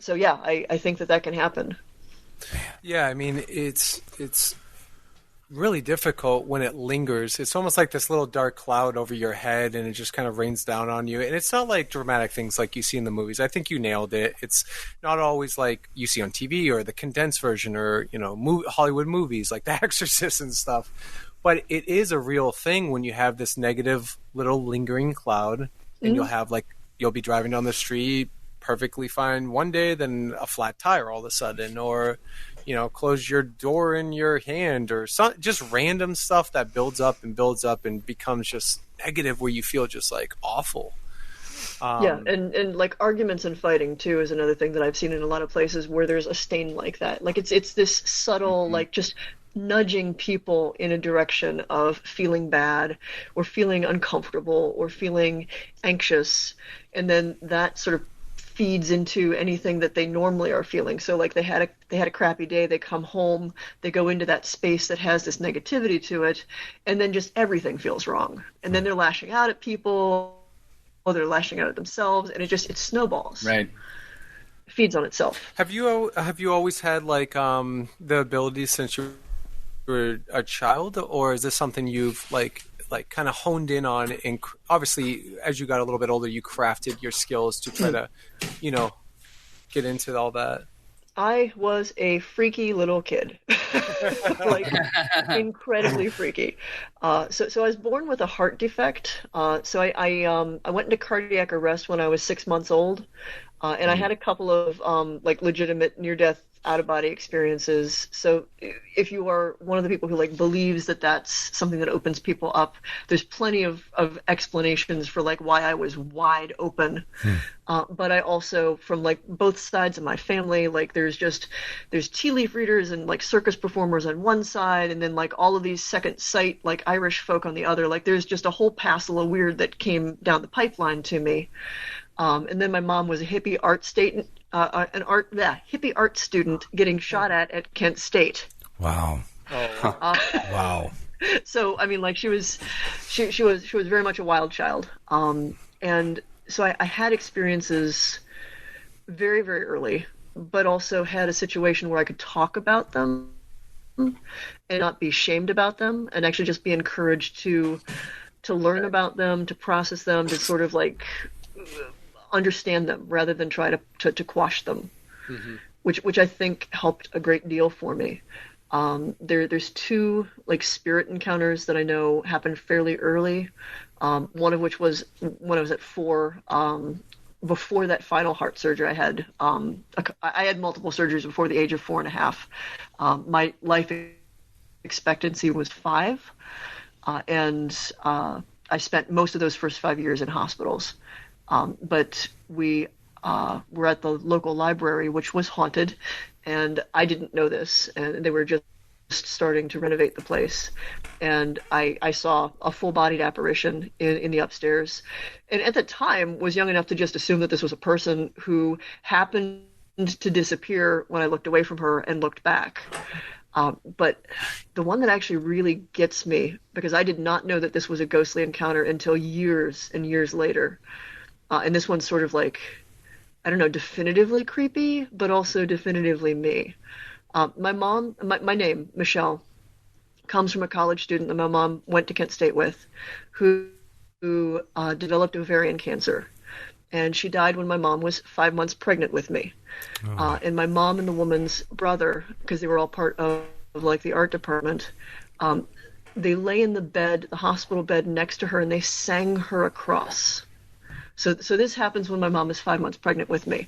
So yeah, I think that can happen. Yeah, I mean, it's really difficult when it lingers. It's almost like this little dark cloud over your head, and it just kind of rains down on you. And it's not like dramatic things like you see in the movies. I think you nailed it. It's not always like you see on TV or the condensed version or, Hollywood movies like The Exorcist and stuff. But it is a real thing when you have this negative little lingering cloud, and you'll be driving down the street perfectly fine one day, then a flat tire all of a sudden, or close your door in your hand, or just random stuff that builds up and becomes just negative, where you feel just awful. And like arguments and fighting too is another thing that I've seen in a lot of places where there's a stain like that. Like it's this subtle, just nudging people in a direction of feeling bad or feeling uncomfortable or feeling anxious, and then that sort of feeds into anything that they normally are feeling. So they had a crappy day, they come home, they go into that space that has this negativity to it, and then just everything feels wrong. And then they're lashing out at people, they're lashing out at themselves, and it snowballs. Right. It feeds on itself. Have you always had like the ability since you were a child, or is this something you've like kind of honed in on? And obviously, as you got a little bit older, you crafted your skills to try to, get into all that. I was a freaky little kid, like incredibly freaky. So I was born with a heart defect. So I went into cardiac arrest when I was 6 months old, and I had a couple of like legitimate near-death out-of-body experiences. So if you are one of the people who like believes that that's something that opens people up, there's plenty of explanations for like why I was wide open. But I also, from like both sides of my family, like there's tea leaf readers and like circus performers on one side, and then like all of these second sight like Irish folk on the other. Like there's just a whole passel of weird that came down the pipeline to me. And then my mom was a hippie art student getting shot at Kent State. Wow. Wow. So I mean, like she was very much a wild child. And so I had experiences very, very early, but also had a situation where I could talk about them and not be shamed about them, and actually just be encouraged to learn about them, to process them, to sort of like understand them rather than try to quash them, which I think helped a great deal for me. There's two like spirit encounters that I know happened fairly early. One of which was when I was at 4, before that final heart surgery I had. I had multiple surgeries before the age of 4.5. My life expectancy was 5, and I spent most of those first 5 years in hospitals. But we were at the local library, which was haunted, and I didn't know this, and they were just starting to renovate the place. And I saw a full-bodied apparition in the upstairs, and at the time was young enough to just assume that this was a person who happened to disappear when I looked away from her and looked back. But the one that actually really gets me, because I did not know that this was a ghostly encounter until years and years later. And this one's sort of like, I don't know, definitively creepy, but also definitively me. My mom, my name, Michelle, comes from a college student that my mom went to Kent State with, who developed ovarian cancer. And she died when my mom was 5 months pregnant with me. And my mom and the woman's brother, because they were all part of like the art department, they lay in the bed, the hospital bed next to her, and they sang her across. So this happens when my mom is 5 months pregnant with me.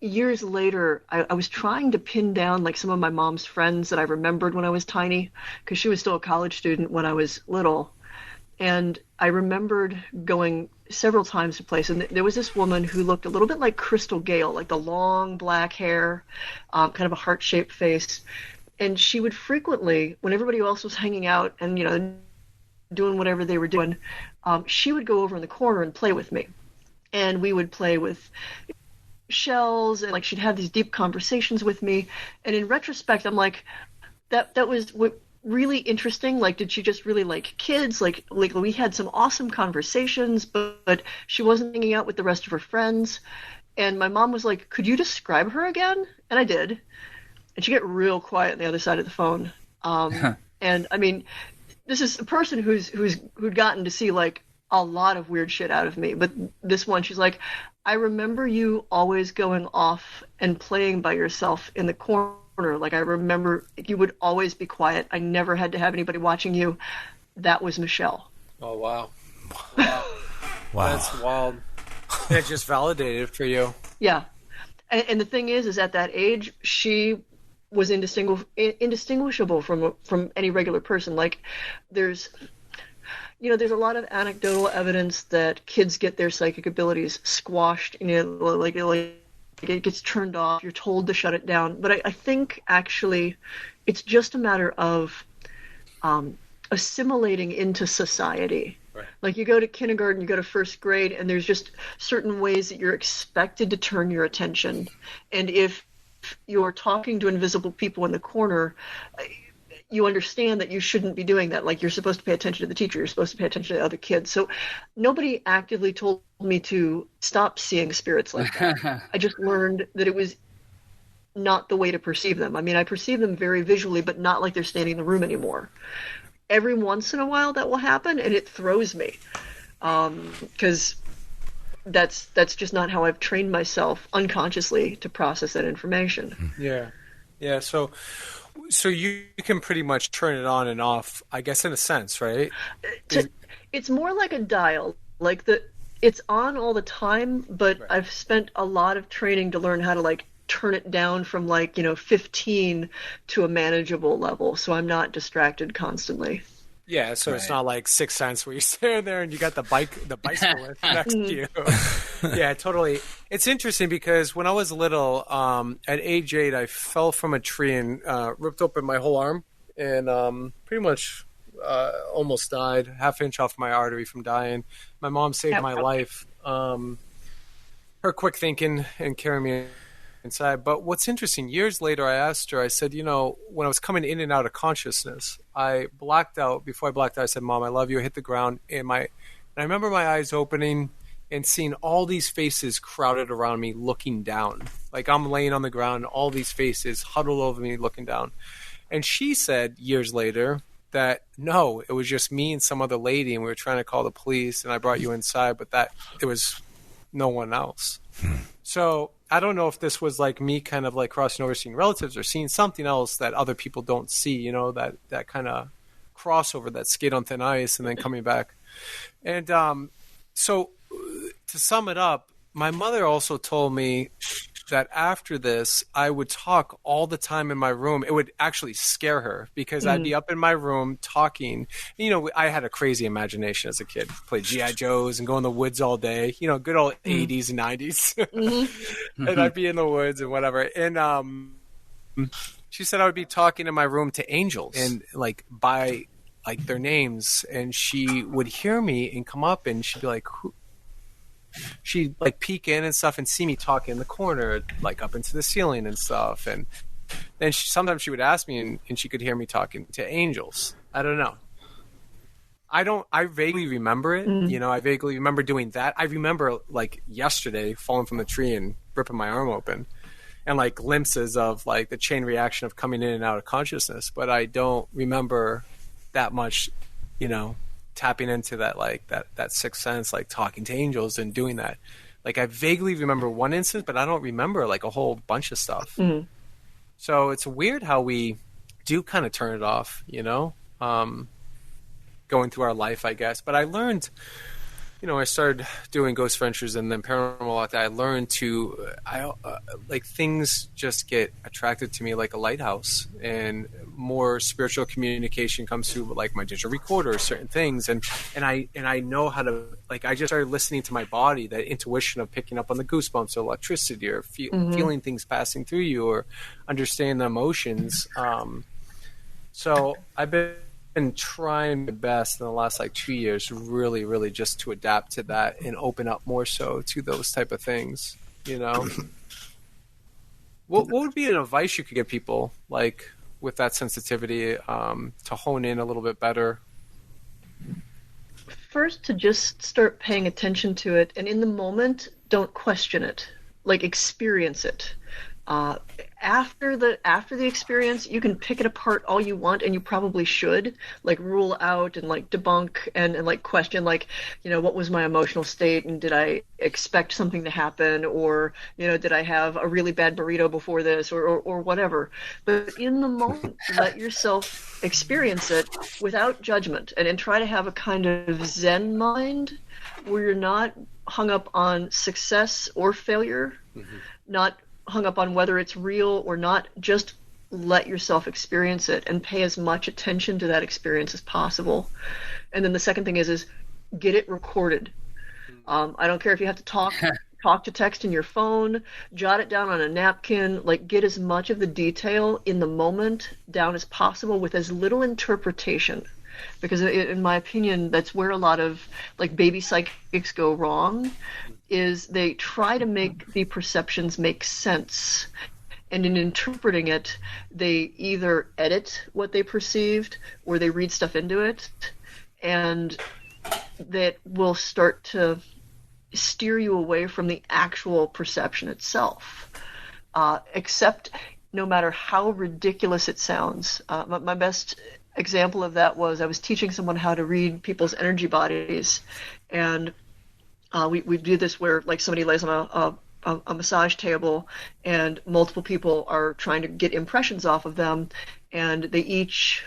Years later, I was trying to pin down like some of my mom's friends that I remembered when I was tiny, because she was still a college student when I was little. And I remembered going several times to place, and there was this woman who looked a little bit like Crystal Gale, like the long black hair, kind of a heart-shaped face. And she would frequently, when everybody else was hanging out and, doing whatever they were doing, she would go over in the corner and play with me. And we would play with shells, and like she'd have these deep conversations with me. And in retrospect, I'm like, that was really interesting. Like, did she just really like kids? Like we had some awesome conversations, but she wasn't hanging out with the rest of her friends. And my mom was like, could you describe her again? And I did. And she got real quiet on the other side of the phone. And I mean, this is a person who'd gotten to see like a lot of weird shit out of me. But this one, she's like, I remember you always going off and playing by yourself in the corner. Like, I remember you would always be quiet. I never had to have anybody watching you. That was Michelle. Oh, wow. Wow. That's wild. It just validated for you. Yeah. And the thing is at that age, she was indistinguishable from any regular person. Like, there's a lot of anecdotal evidence that kids get their psychic abilities squashed, like it gets turned off. You're told to shut it down. But I think actually it's just a matter of assimilating into society. Right. Like, you go to kindergarten, you go to first grade, and there's just certain ways that you're expected to turn your attention. And if you're talking to invisible people in the corner, you understand that you shouldn't be doing that. Like, you're supposed to pay attention to the teacher. You're supposed to pay attention to the other kids. So nobody actively told me to stop seeing spirits like that. I just learned that it was not the way to perceive them. I mean, I perceive them very visually, but not like they're standing in the room anymore. Every once in a while that will happen, and it throws me. Because that's just not how I've trained myself unconsciously to process that information. Yeah. Yeah, so you can pretty much turn it on and off, I guess, in a sense, right? It's more like a dial. Like, it's on all the time, but right. I've spent a lot of training to learn how to, like, turn it down from, like, 15 to a manageable level, so I'm not distracted constantly. Yeah, so It's not like Sixth Sense where you stand there and you got the bicycle next to you. Yeah, totally. It's interesting because when I was little, at age 8, I fell from a tree and ripped open my whole arm and pretty much almost died, half-inch off my artery from dying. My mom saved my life. Her quick thinking and carrying me inside. But what's interesting, years later, I asked her, I said, when I was coming in and out of consciousness, I blacked out. Before I blacked out, I said, Mom, I love you. I hit the ground. And I remember my eyes opening and seeing all these faces crowded around me looking down. Like, I'm laying on the ground, all these faces huddled over me looking down. And she said years later that, no, it was just me and some other lady, and we were trying to call the police, and I brought you inside, but that it was no one else. So I don't know if this was like me kind of like crossing over, seeing relatives, or seeing something else that other people don't see, that kind of crossover, that skate on thin ice and then coming back. And so to sum it up, my mother also told me that after this, I would talk all the time in my room. It would actually scare her because I'd be up in my room talking. I had a crazy imagination as a kid. Played G.I. Joes and go in the woods all day. Good old 80s and 90s. And I'd be in the woods and whatever. And she said I would be talking in my room to angels and by their names. And she would hear me and come up and she'd be like, who? She'd peek in and stuff and see me talking in the corner, up into the ceiling and stuff. And then sometimes she would ask me and she could hear me talking to angels. I don't know. I vaguely remember it. I vaguely remember doing that. I remember yesterday falling from the tree and ripping my arm open and glimpses of the chain reaction of coming in and out of consciousness. But I don't remember that much, tapping into that that sixth sense, talking to angels and doing that. I vaguely remember one instance, but I don't remember a whole bunch of stuff. So it's weird how we do kind of turn it off, going through our life, I guess. But I learned, I started doing ghost ventures and then paranormal. I learned to, things just get attracted to me like a lighthouse, and more spiritual communication comes through my digital recorder, certain things. And I know how to, I just started listening to my body, that intuition of picking up on the goosebumps or electricity or feeling things passing through you or understanding the emotions. So I've been trying my best in the last 2 years, really, really just to adapt to that and open up more so to those type of things. What would be an advice you could give people with that sensitivity to hone in a little bit better? First, to just start paying attention to it, and in the moment, don't question it. Experience it. After the experience, you can pick it apart all you want, and you probably should, rule out and debunk and question, what was my emotional state, and did I expect something to happen, or did I have a really bad burrito before this, or whatever. But in the moment, let yourself experience it without judgment, and try to have a kind of Zen mind where you're not hung up on success or failure, not hung up on whether it's real or not. Just let yourself experience it and pay as much attention to that experience as possible. And then the second thing is get it recorded. I don't care if you have to talk to text in your phone, jot it down on a napkin, get as much of the detail in the moment down as possible with as little interpretation. Because in my opinion, that's where a lot of baby psychics go wrong, is they try to make the perceptions make sense. And in interpreting it, they either edit what they perceived or they read stuff into it, and that will start to steer you away from the actual perception itself. Except no matter how ridiculous it sounds. My best example of that was I was teaching someone how to read people's energy bodies, and we do this where like somebody lays on a massage table and multiple people are trying to get impressions off of them, and they each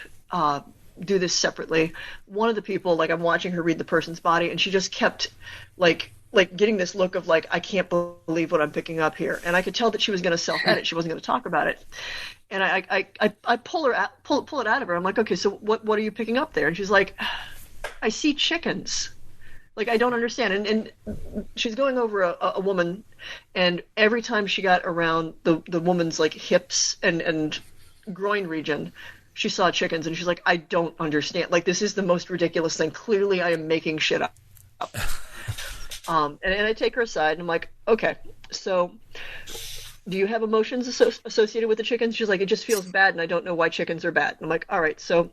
do this separately. One of the people, like I'm watching her read the person's body, and she just kept like getting this look of like, I can't believe what I'm picking up here. And I could tell that she was going to self-edit. She wasn't going to talk about it. And I pull it out of her. I'm like, okay, so what are you picking up there? And she's like, I see chickens. Like, I don't understand. And she's going over a woman, and every time she got around the woman's like hips and groin region, she saw chickens, and she's like, I don't understand. Like, this is the most ridiculous thing. Clearly I am making shit up. And I take her aside, and I'm like, okay, so do you have emotions associated with the chickens? She's like, it just feels bad, and I don't know why chickens are bad. And I'm like, all right, so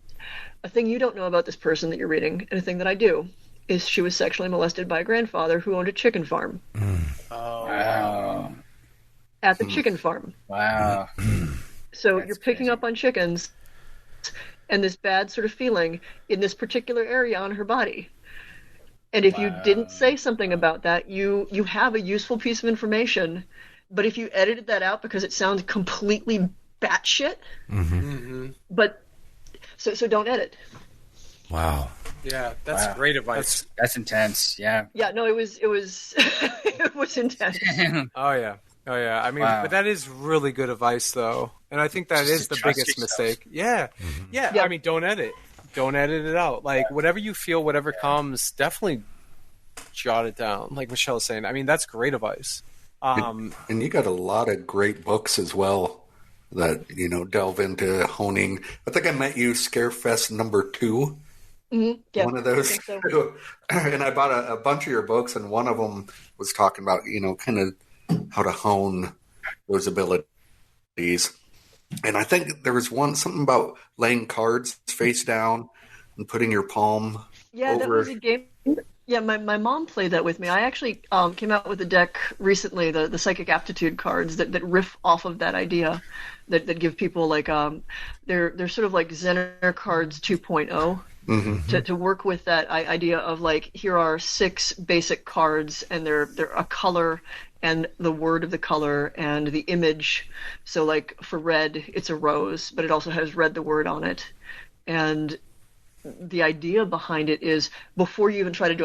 a thing you don't know about this person that you're reading, and a thing that I do, is she was sexually molested by a grandfather who owned a chicken farm. Oh, wow. At the chicken farm. Wow. So you're picking up on chickens and this bad sort of feeling in this particular area on her body. And if you didn't say something about that, you have a useful piece of information. But if you edited that out because it sounds completely batshit, but so don't edit. Wow. Yeah, that's great advice. That's intense. Yeah. Yeah. No, it was it was intense. Oh yeah. I mean, but that is really good advice, though, and I think that is the biggest mistake. Yeah. I mean, don't edit. Don't edit it out. Like, whatever you feel, whatever comes, definitely jot it down. Like Michelle was saying. I mean, that's great advice. And you got a lot of great books as well that, delve into honing. I think I met you Scarefest #2. Mm-hmm. Yeah, one of those. So. And I bought a bunch of your books, and one of them was talking about, kind of how to hone those abilities. And I think there was something about laying cards face down and putting your palm over. That was a game. Yeah, my mom played that with me. I actually came out with a deck recently, the psychic aptitude cards that riff off of that idea, that give people like they're sort of like Zener cards 2.0. To work with that idea of like, here are 6 basic cards, and they're a color and the word of the color and the image. So like for red, it's a rose, but it also has red, the word on it. And the idea behind it is, before you even try to do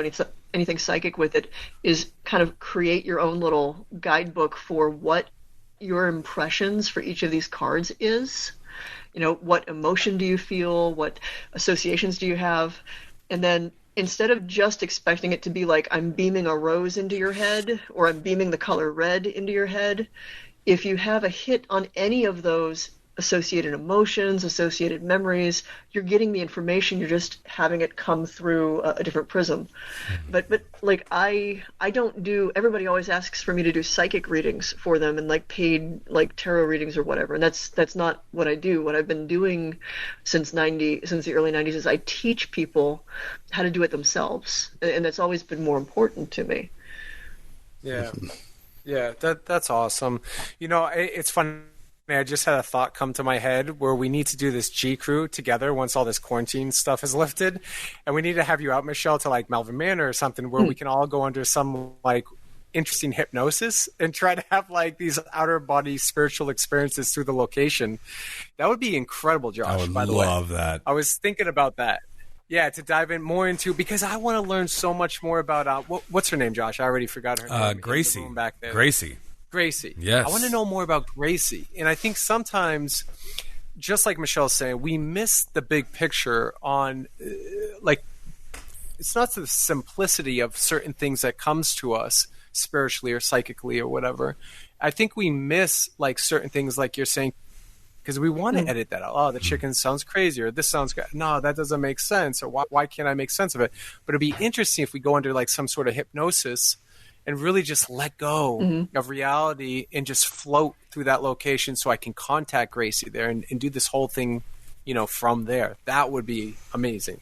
anything psychic with it, is kind of create your own little guidebook for what your impressions for each of these cards is. What emotion do you feel? What associations do you have? And then instead of just expecting it to be like, I'm beaming a rose into your head, or I'm beaming the color red into your head, if you have a hit on any of those associated emotions, associated memories, you're getting the information, you're just having it come through a different prism. But like I don't do, everybody always asks for me to do psychic readings for them and like paid like tarot readings or whatever, and that's not what I do. What I've been doing since the early 90s is I teach people how to do it themselves, and that's always been more important to me. Yeah, that's awesome. It's fun. I just had a thought come to my head where we need to do this G Crew together once all this quarantine stuff is lifted, and we need to have you out, Michelle, to like Melvin Manor or something where we can all go under some like interesting hypnosis and try to have like these outer body spiritual experiences through the location. That would be incredible, Josh. I would by the way, love that. I was thinking about that. Yeah, to dive in more into, because I want to learn so much more about what's her name, Josh? I already forgot her name. Gracie. Back there. Gracie. Yes. I want to know more about Gracie. And I think sometimes, just like Michelle's saying, we miss the big picture on, like, it's not the simplicity of certain things that comes to us spiritually or psychically or whatever. I think we miss, like, certain things like you're saying, because we want to edit that out. Oh, the chicken sounds crazy, or this sounds good. No, that doesn't make sense, or why can't I make sense of it? But it'd be interesting if we go under, like, some sort of hypnosis and really just let go of reality and just float through that location so I can contact Gracie there and do this whole thing, from there. That would be amazing.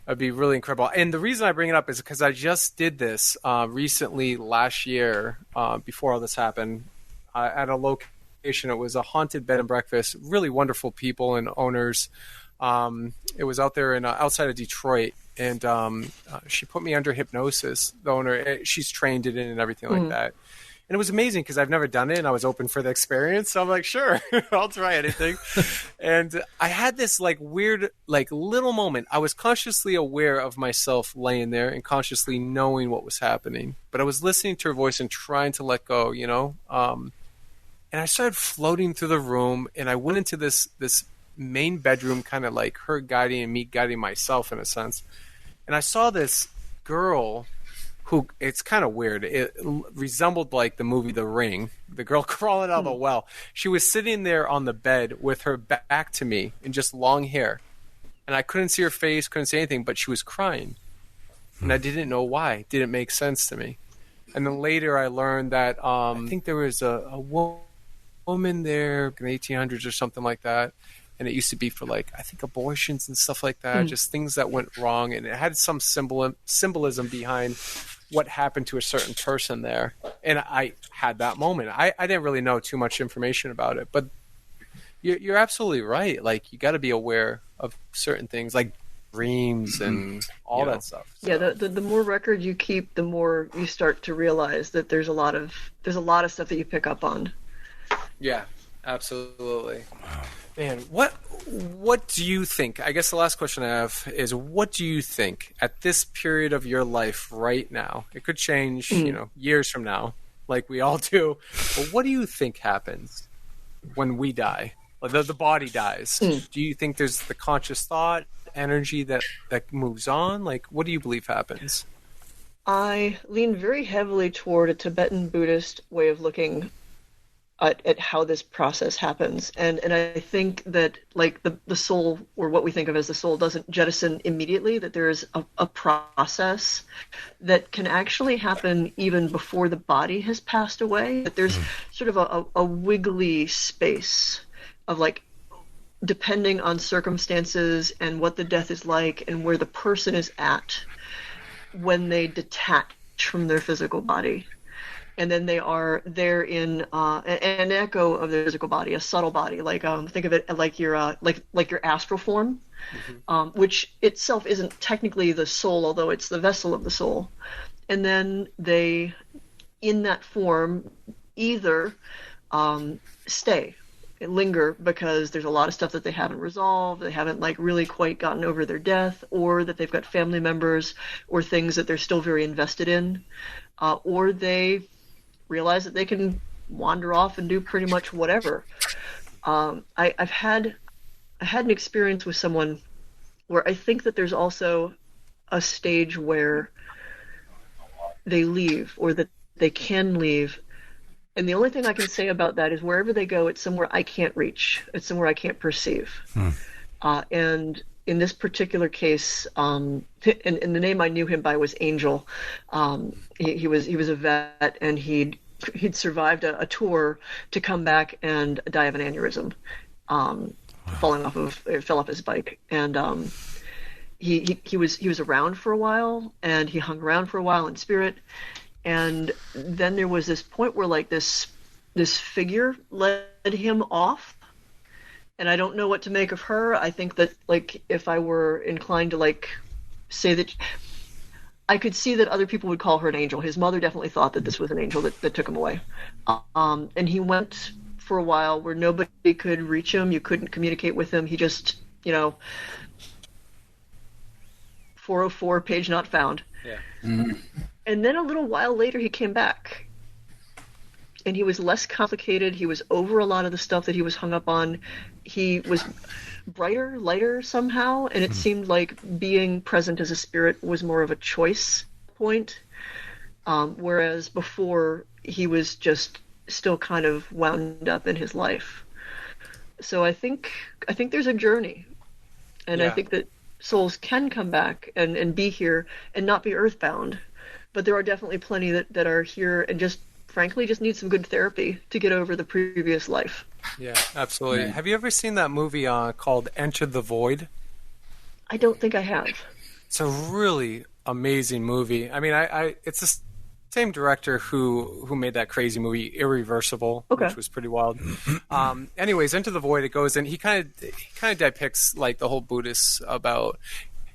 That'd be really incredible. And the reason I bring it up is because I just did this recently last year, before all this happened, at a location. It was a haunted bed and breakfast, really wonderful people and owners. It was out there outside of Detroit. And she put me under hypnosis, the owner. She's trained in it and everything like that. And it was amazing because I've never done it, and I was open for the experience. So I'm like, sure, I'll try anything. And I had this weird, little moment. I was consciously aware of myself laying there and consciously knowing what was happening. But I was listening to her voice and trying to let go, And I started floating through the room, and I went into this main bedroom, kind of like her guiding and me guiding myself in a sense. And I saw this girl who, it's kind of weird. It resembled like the movie The Ring, the girl crawling out of the well. She was sitting there on the bed with her back to me and just long hair. And I couldn't see her face, couldn't say anything, but she was crying. And I didn't know why. It didn't make sense to me. And then later I learned that I think there was a woman there in the 1800s or something like that. And it used to be for I think abortions and stuff like that, just things that went wrong. And it had some symbolism behind what happened to a certain person there. And I had that moment. I didn't really know too much information about it, but you're absolutely right. You got to be aware of certain things like dreams and all that stuff. So. Yeah, the more record you keep, the more you start to realize that there's a lot of stuff that you pick up on. Yeah, absolutely. Man, what do you think? I guess the last question I have is, what do you think at this period of your life right now? It could change, years from now, like we all do. But what do you think happens when we die? The body dies. Do you think there's the conscious thought, energy that moves on? What do you believe happens? I lean very heavily toward a Tibetan Buddhist way of looking at how this process happens, and I think that the soul, or what we think of as the soul, doesn't jettison immediately. That there is a process that can actually happen even before the body has passed away. That there's sort of a wiggly space of depending on circumstances and what the death is like and where the person is at when they detach from their physical body. And then they are there in an echo of their physical body, a subtle body. Think of it like your astral form, which itself isn't technically the soul, although it's the vessel of the soul. And then they, in that form, either stay, linger, because there's a lot of stuff that they haven't resolved, they haven't really quite gotten over their death, or that they've got family members or things that they're still very invested in, or they realize that they can wander off and do pretty much whatever. I've had an experience with someone where I think that there's also a stage where they leave, or that they can leave. And the only thing I can say about that is wherever they go, it's somewhere I can't reach. It's somewhere I can't perceive. And in this particular case, and the name I knew him by was Angel. He was a vet, and he'd survived a tour to come back and die of an aneurysm, fell off his bike, and he was around for a while, and he hung around for a while in spirit, and then there was this point where this figure led him off. And I don't know what to make of her. I think that, if I were inclined to, say that, I could see that other people would call her an angel. His mother definitely thought that this was an angel that took him away. And he went for a while where nobody could reach him. You couldn't communicate with him. He just, 404, page not found. Yeah. And then a little while later, he came back. And he was less complicated. He was over a lot of the stuff that he was hung up on. He was brighter, lighter somehow, and it seemed like being present as a spirit was more of a choice point, whereas before he was just still kind of wound up in his life. So I think there's a journey, and I think that souls can come back and be here and not be earthbound. but there are definitely plenty that are here and just, frankly, just need some good therapy to get over the previous life. Yeah, absolutely. Have you ever seen that movie called Enter the Void? I don't think I have. It's a really amazing movie. I mean, it's the same director who made that crazy movie Irreversible, which was pretty wild. Anyways, Enter the Void, it goes in. He kind of depicts like the whole Buddhist about.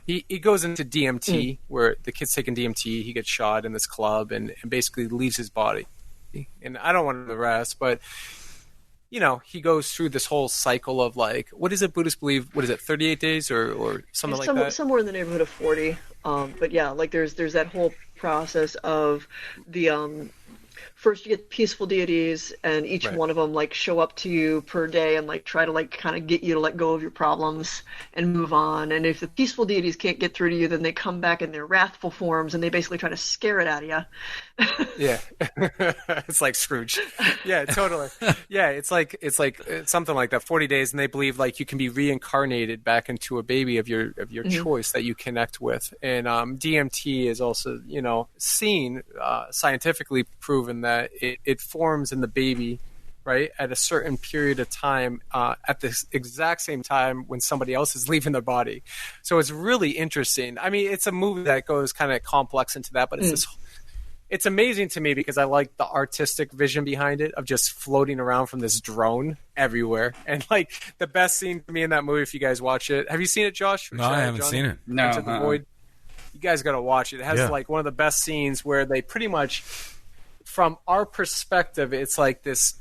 He goes into DMT, where the kid's taking DMT. He gets shot in this club and basically leaves his body. And I don't want to know the rest, but he goes through this whole cycle of like, what is it Buddhists believe? What is it, 38 days or something like that? Somewhere in the neighborhood of 40. But yeah, like there's that whole process of the first you get peaceful deities, and each one of them like show up to you per day and like try to like kind of get you to let go of your problems and move on. And if the peaceful deities can't get through to you, then they come back in their wrathful forms and they basically try to scare it out of you. Yeah. It's like Scrooge. Yeah, totally. Yeah, it's like something like that, 40 days, and they believe like you can be reincarnated back into a baby of your choice that you connect with. And DMT is also, seen scientifically proven that it forms in the baby, right, at a certain period of time at the exact same time when somebody else is leaving their body. So it's really interesting. I mean, it's a movie that goes kind of complex into that, but it's amazing to me because I like the artistic vision behind it of just floating around from this drone everywhere. And like the best scene to me in that movie, if you guys watch it, have you seen it, Josh? No, I haven't seen it. No. Into the Void. You guys got to watch it. It has like one of the best scenes where they pretty much, from our perspective, it's like this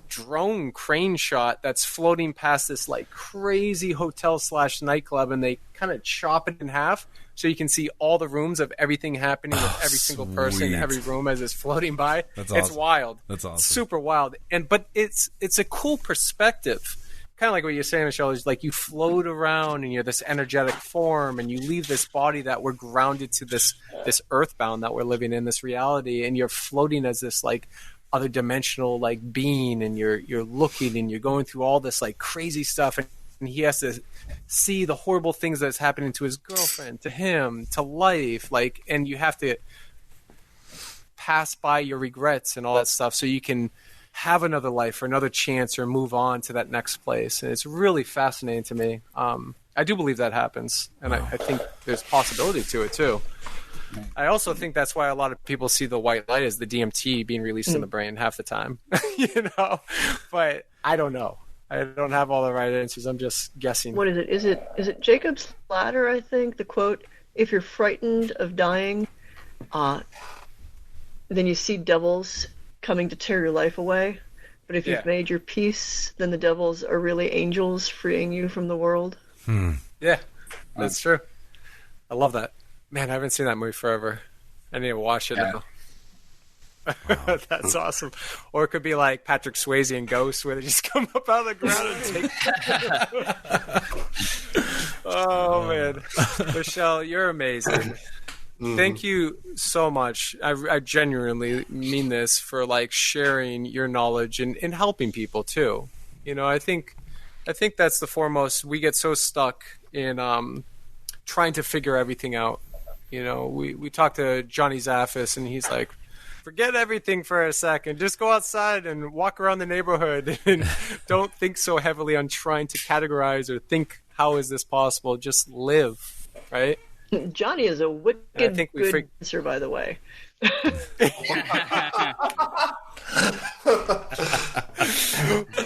drone crane shot that's floating past this like crazy hotel / nightclub, and they kind of chop it in half so you can see all the rooms of everything happening with every single person in every room as it's floating by. That's It's awesome. wild. That's awesome. Super wild. But it's a cool perspective. Kind of like what you're saying, Michelle, is like you float around and you're this energetic form, and you leave this body that we're grounded to this earthbound that we're living in, this reality, and you're floating as this like other dimensional like being, and you're looking and you're going through all this like crazy stuff, and he has to see the horrible things that's happening to his girlfriend, to him, to life, like, and you have to pass by your regrets and all that stuff so you can have another life or another chance or move on to that next place. And it's really fascinating to me. I do believe that happens, and I think there's possibility to it too. I also think that's why a lot of people see the white light as the DMT being released in the brain half the time, but I don't know. I don't have all the right answers. I'm just guessing. What is it? Is it Jacob's Ladder, I think? The quote, if you're frightened of dying, then you see devils coming to tear your life away. But if you've made your peace, then the devils are really angels freeing you from the world. Yeah, that's true. I love that. Man, I haven't seen that movie forever. I need to watch it now. Wow. That's awesome. Or it could be like Patrick Swayze and Ghost, where they just come up out of the ground and take. Oh man, Michelle, you're amazing. Thank you so much. I genuinely mean this, for like sharing your knowledge and helping people too. I think that's the foremost. We get so stuck in trying to figure everything out. We talked to Johnny Zaffis, and he's like, forget everything for a second. Just go outside and walk around the neighborhood and don't think so heavily on trying to categorize or think, how is this possible? Just live, right? Johnny is a wicked good dancer, by the way.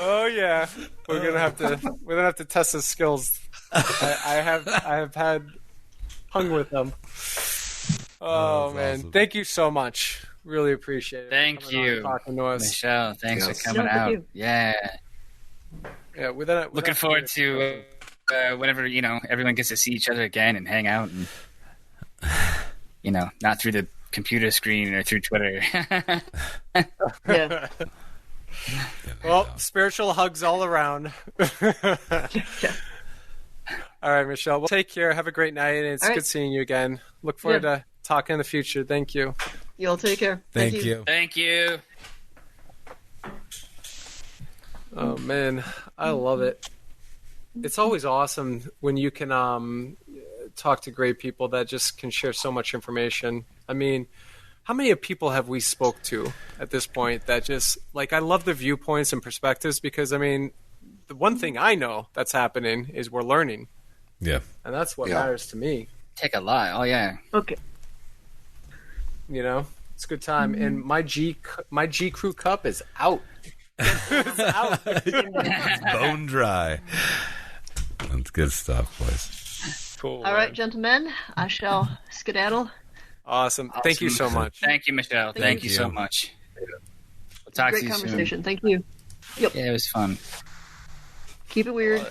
Oh yeah, we're gonna have to test his skills. I have had hung with them. Oh man, awesome. Thank you so much. Really appreciate it. Thank you, talking to us, Michelle. Thanks for coming out. Yeah. Looking forward to whenever everyone gets to see each other again and hang out, and not through the computer screen or through Twitter. Yeah. Well, spiritual hugs all around. All right, Michelle. Well, take care. Have a great night. And it's good seeing you again. Look forward to talking in the future. Thank you. You'll take care. Thank you. Thank you. Oh, man. I love it. It's always awesome when you can talk to great people that just can share so much information. I mean, how many people have we spoke to at this point that just like, I love the viewpoints and perspectives because I mean, the one thing I know that's happening is we're learning. Yeah. And that's what matters to me. Take a lot. Oh yeah. Okay. You know, it's a good time. And my G Crew cup is out. It's out. It's bone dry. That's good stuff, boys. Cool. All right, gentlemen, I shall skedaddle. Awesome. Thank you so much. Thank you, Michelle. Thank you so much. We'll talk Great to you conversation. soon. Thank you. Yep. Yeah, it was fun. Keep it weird.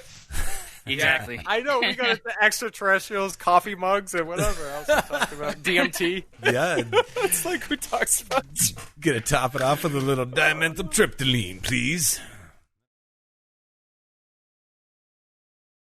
Exactly. I know we got the extraterrestrials, coffee mugs, and whatever else we talked about. DMT. Yeah. It's like who talks about? Gonna top it off with a little dimethyltryptamine, please.